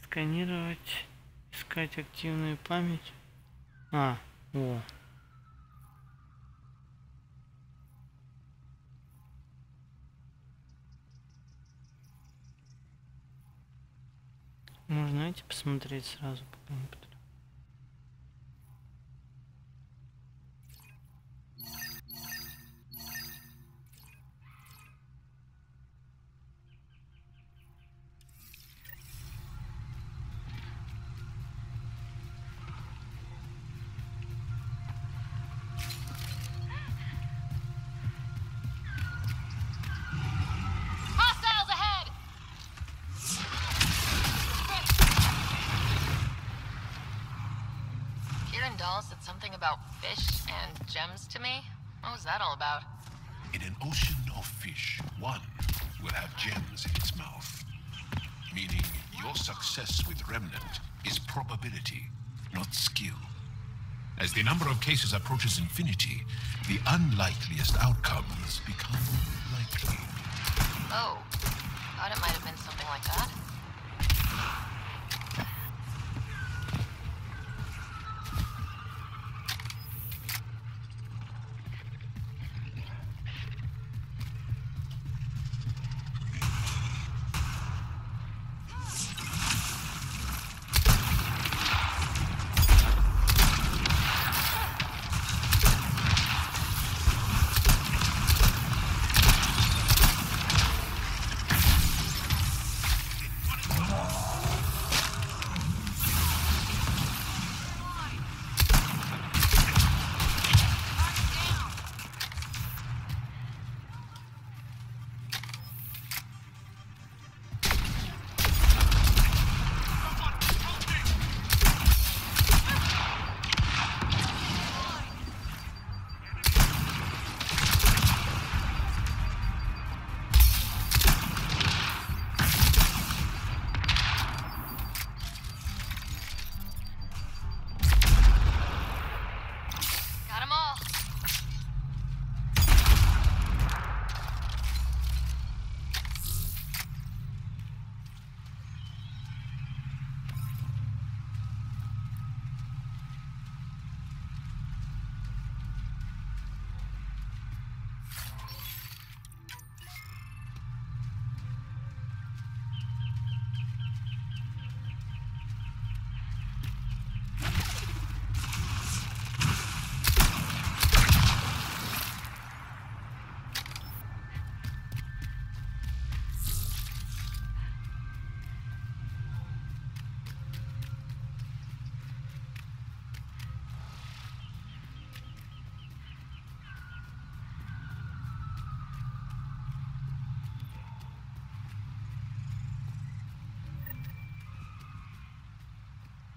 Сканировать, искать активную память. О. Можно эти посмотреть сразу по компьютеру. Said something about fish and gems to me. What was that all about? In an ocean of fish, one will have gems in its mouth. Meaning your success with Remnant is probability, not skill. As the number of cases approaches infinity, the unlikeliest outcomes become likely. Oh, thought it might have been something like that.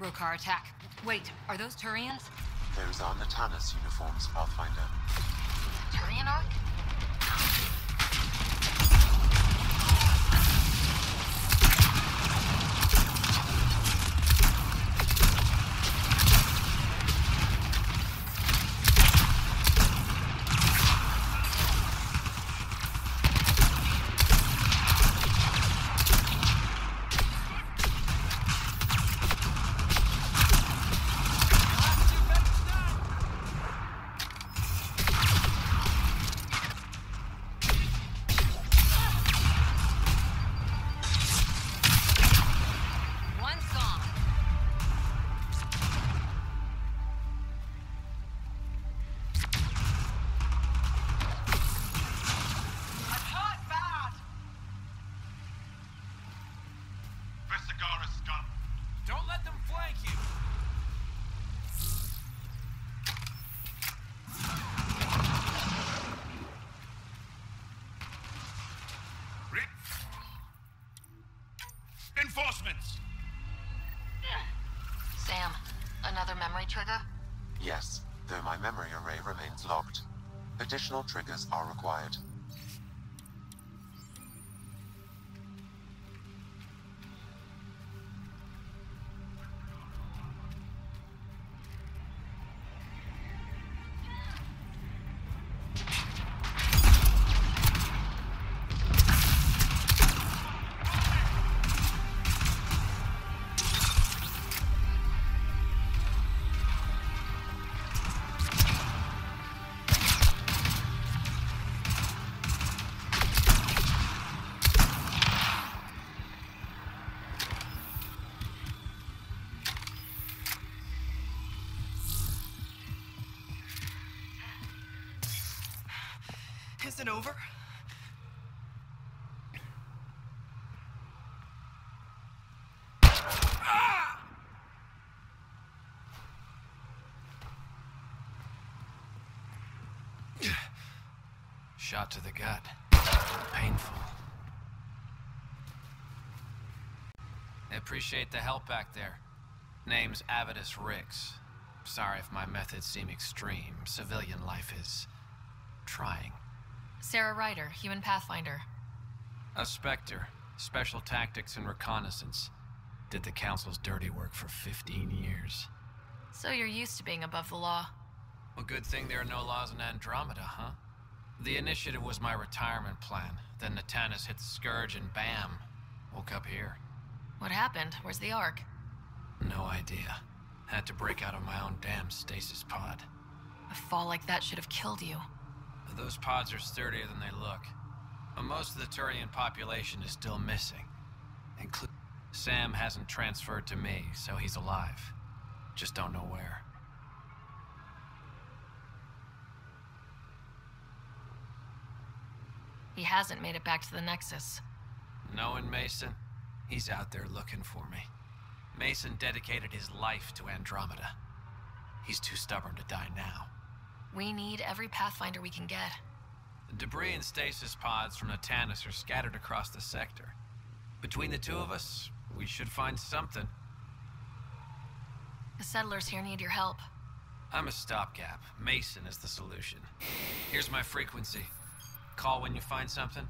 Rokar attack. Wait, are those Turians? Those are Natanus uniforms, Pathfinder. Turian arc? Reinforcements! Sam, another memory trigger? Yes, though my memory array remains locked. Additional triggers are required. Is it over? Shot to the gut. Painful. I appreciate the help back there. Name's Avidus Rix. Sorry if my methods seem extreme. Civilian life is trying. Sarah Ryder, Human Pathfinder. A Spectre. Special tactics and reconnaissance. Did the Council's dirty work for 15 years. So you're used to being above the law. Well, good thing there are no laws in Andromeda, huh? The initiative was my retirement plan. Then Natanus hit the Scourge and bam, woke up here. What happened? Where's the Ark? No idea. Had to break out of my own damn stasis pod. A fall like that should have killed you. Those pods are sturdier than they look. But most of the Turian population is still missing. Sam hasn't transferred to me, so he's alive. Just don't know where. He hasn't made it back to the Nexus. Knowing Mason, he's out there looking for me. Mason dedicated his life to Andromeda. He's too stubborn to die now. We need every Pathfinder we can get. The debris and stasis pods from Natanus are scattered across the sector. Between the two of us, we should find something. The settlers here need your help. I'm a stopgap. Mason is the solution. Here's my frequency. Call when you find something.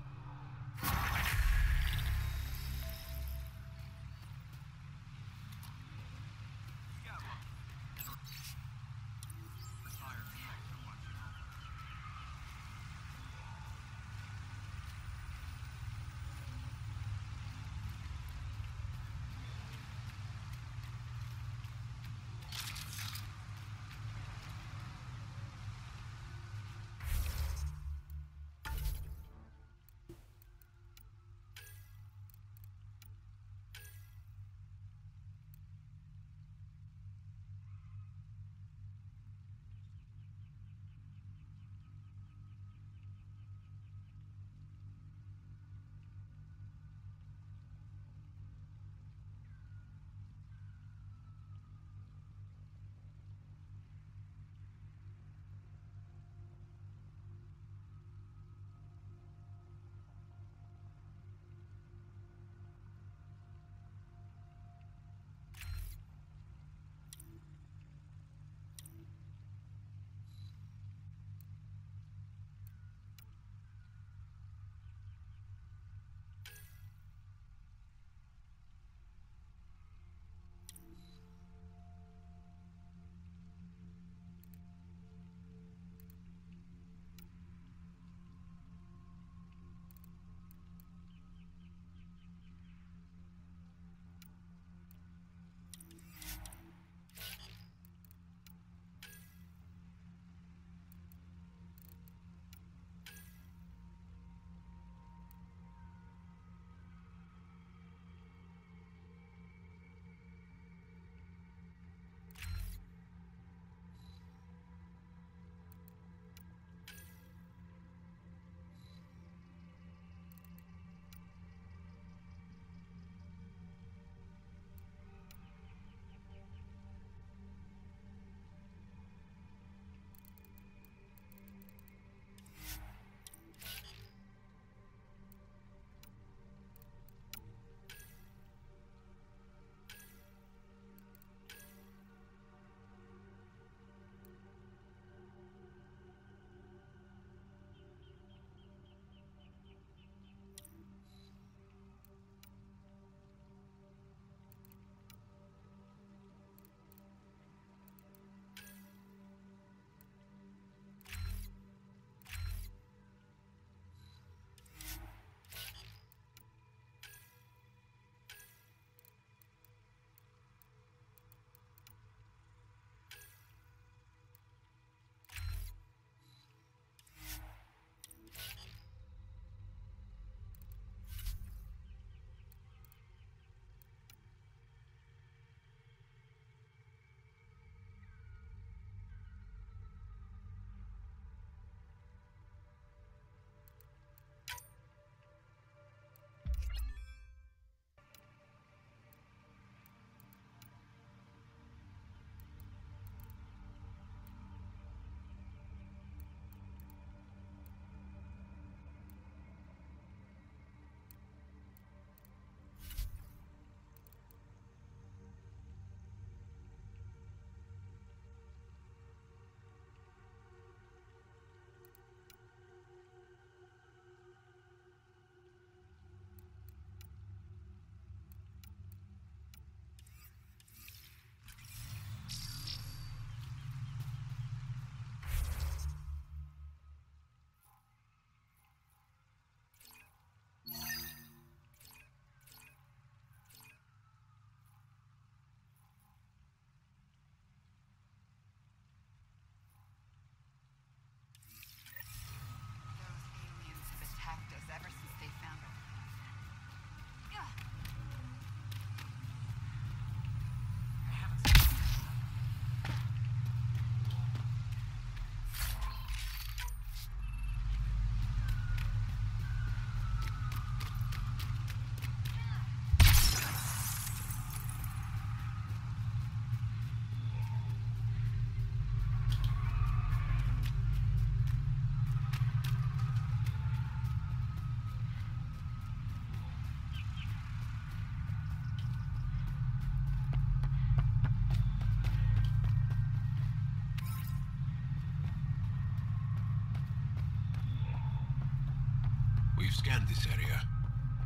scanned this area.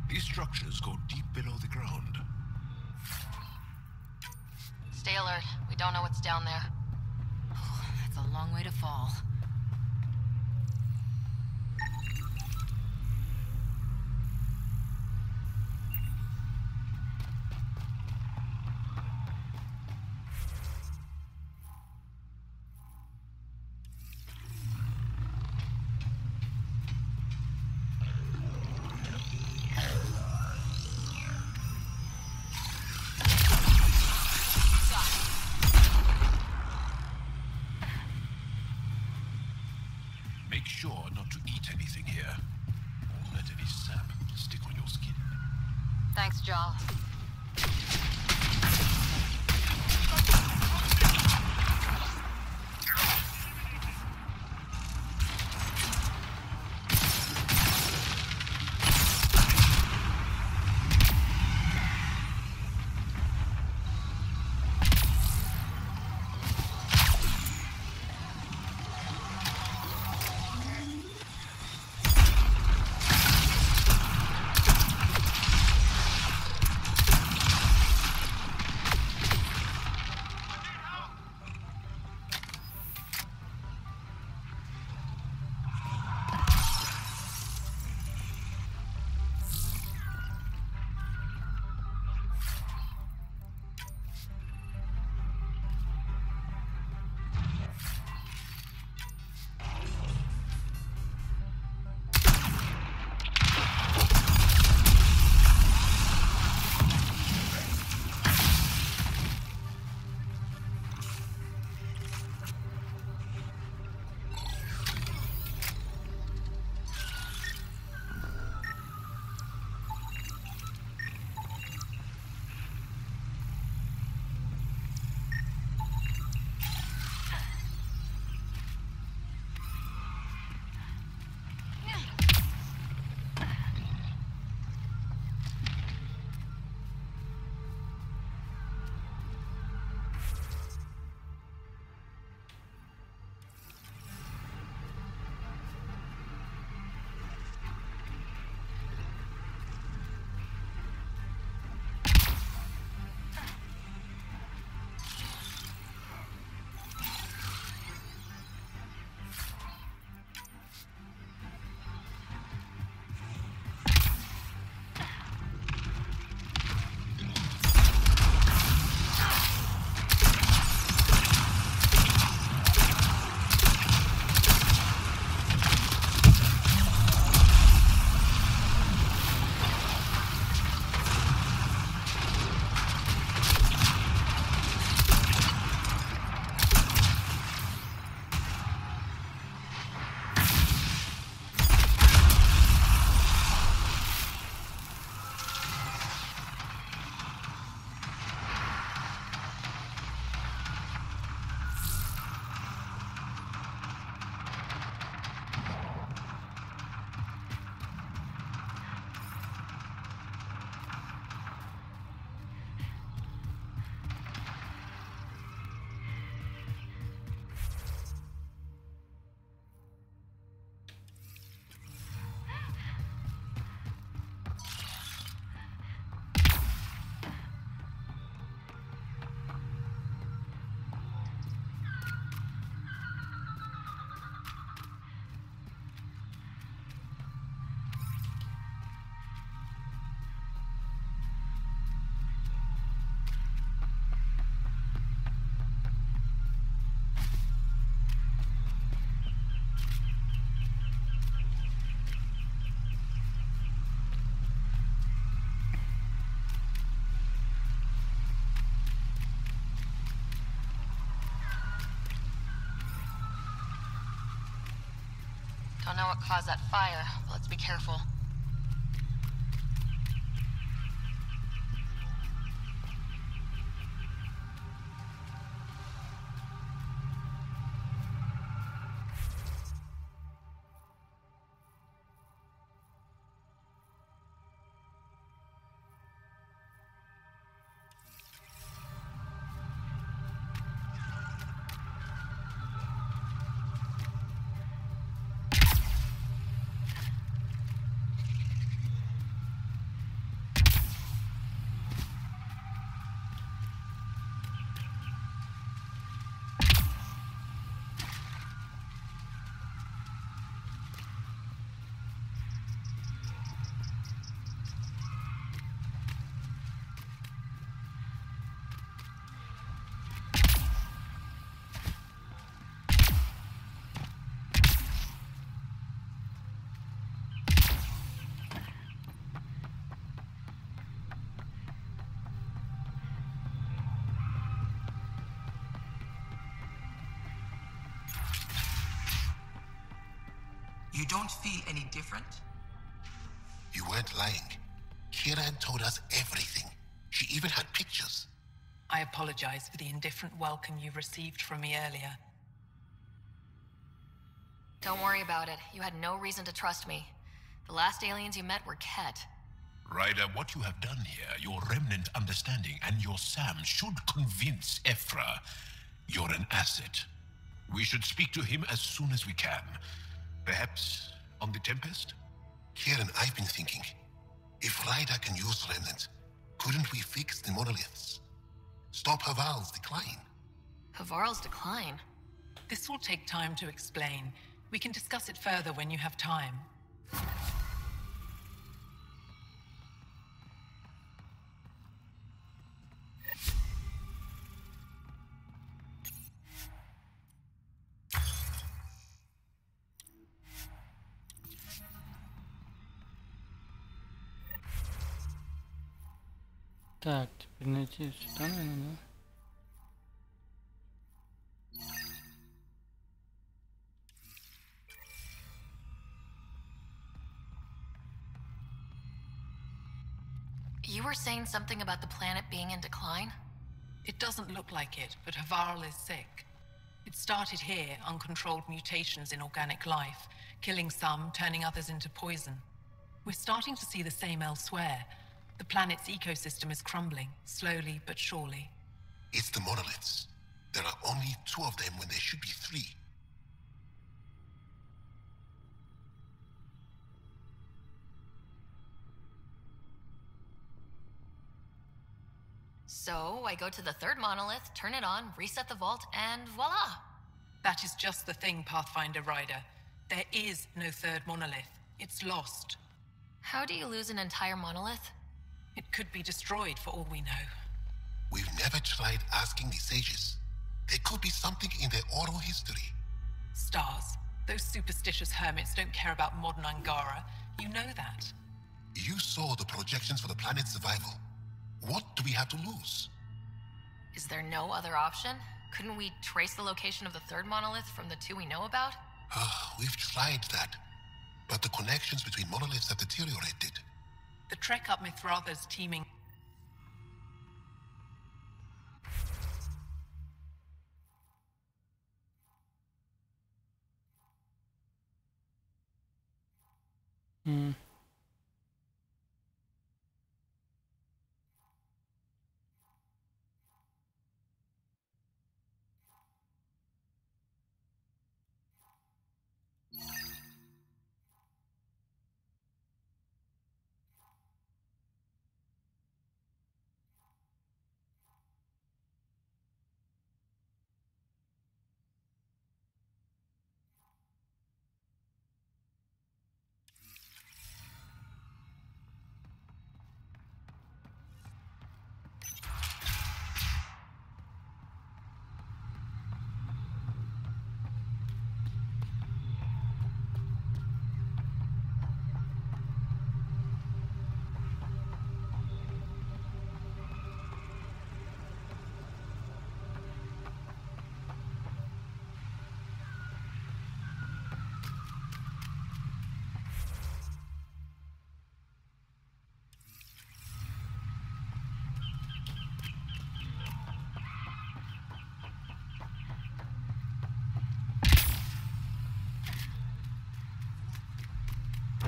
These structures go deep below the ground. Stay alert. We don't know what's down there. That's a long way to fall. Make sure not to eat anything here. Let any sap stick on your skin. Thanks, Jal. Don't know what caused that fire, but let's be careful. You don't feel any different? You weren't lying. Kieran told us everything. She even had pictures. I apologize for the indifferent welcome you received from me earlier. Don't worry about it. You had no reason to trust me. The last aliens you met were Ket. Ryder, what you have done here, your remnant understanding and your Sam should convince Ephra you're an asset. We should speak to him as soon as we can. Perhaps on the Tempest? Kieran, I've been thinking. If Ryder can use remnant, couldn't we fix the monoliths? Stop Haval's decline? Havarl's decline? This will take time to explain. We can discuss it further when you have time. Так, теперь найти сюда, наверное, да? You were saying something about the planet being in decline? It doesn't look like it, but Havarl is sick. It started here, uncontrolled mutations in organic life, killing some, turning others into poison. We're starting to see the same elsewhere. The planet's ecosystem is crumbling, slowly but surely. It's the monoliths. There are only 2 of them when there should be 3. So, I go to the 3rd monolith, turn it on, reset the vault, and voila! That is just the thing, Pathfinder Ryder. There is no 3rd monolith. It's lost. How do you lose an entire monolith? It could be destroyed for all we know. We've never tried asking the sages. There could be something in their oral history. Stars. Those superstitious hermits don't care about modern Angara. You know that. You saw the projections for the planet's survival. What do we have to lose? Is there no other option? Couldn't we trace the location of the 3rd monolith from the 2 we know about? We've tried that. But the connections between monoliths have deteriorated. The trek up Mithratha's teeming...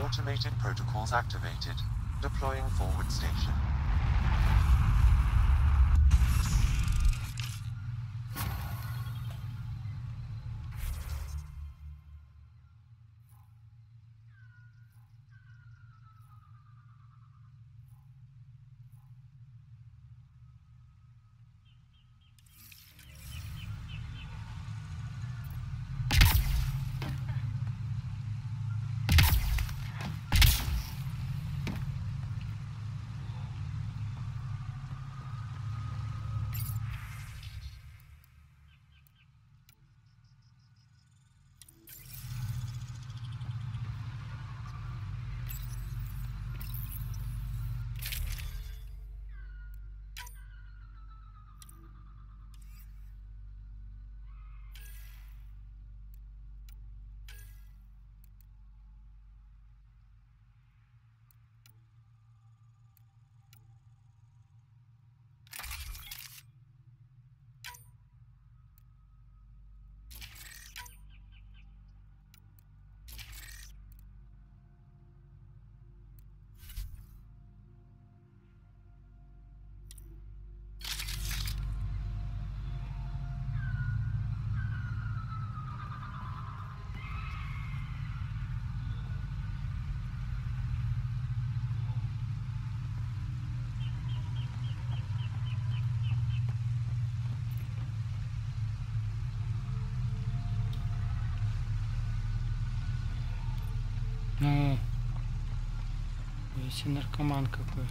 Automated protocols activated. Deploying forward station. Ну, если наркоман какой.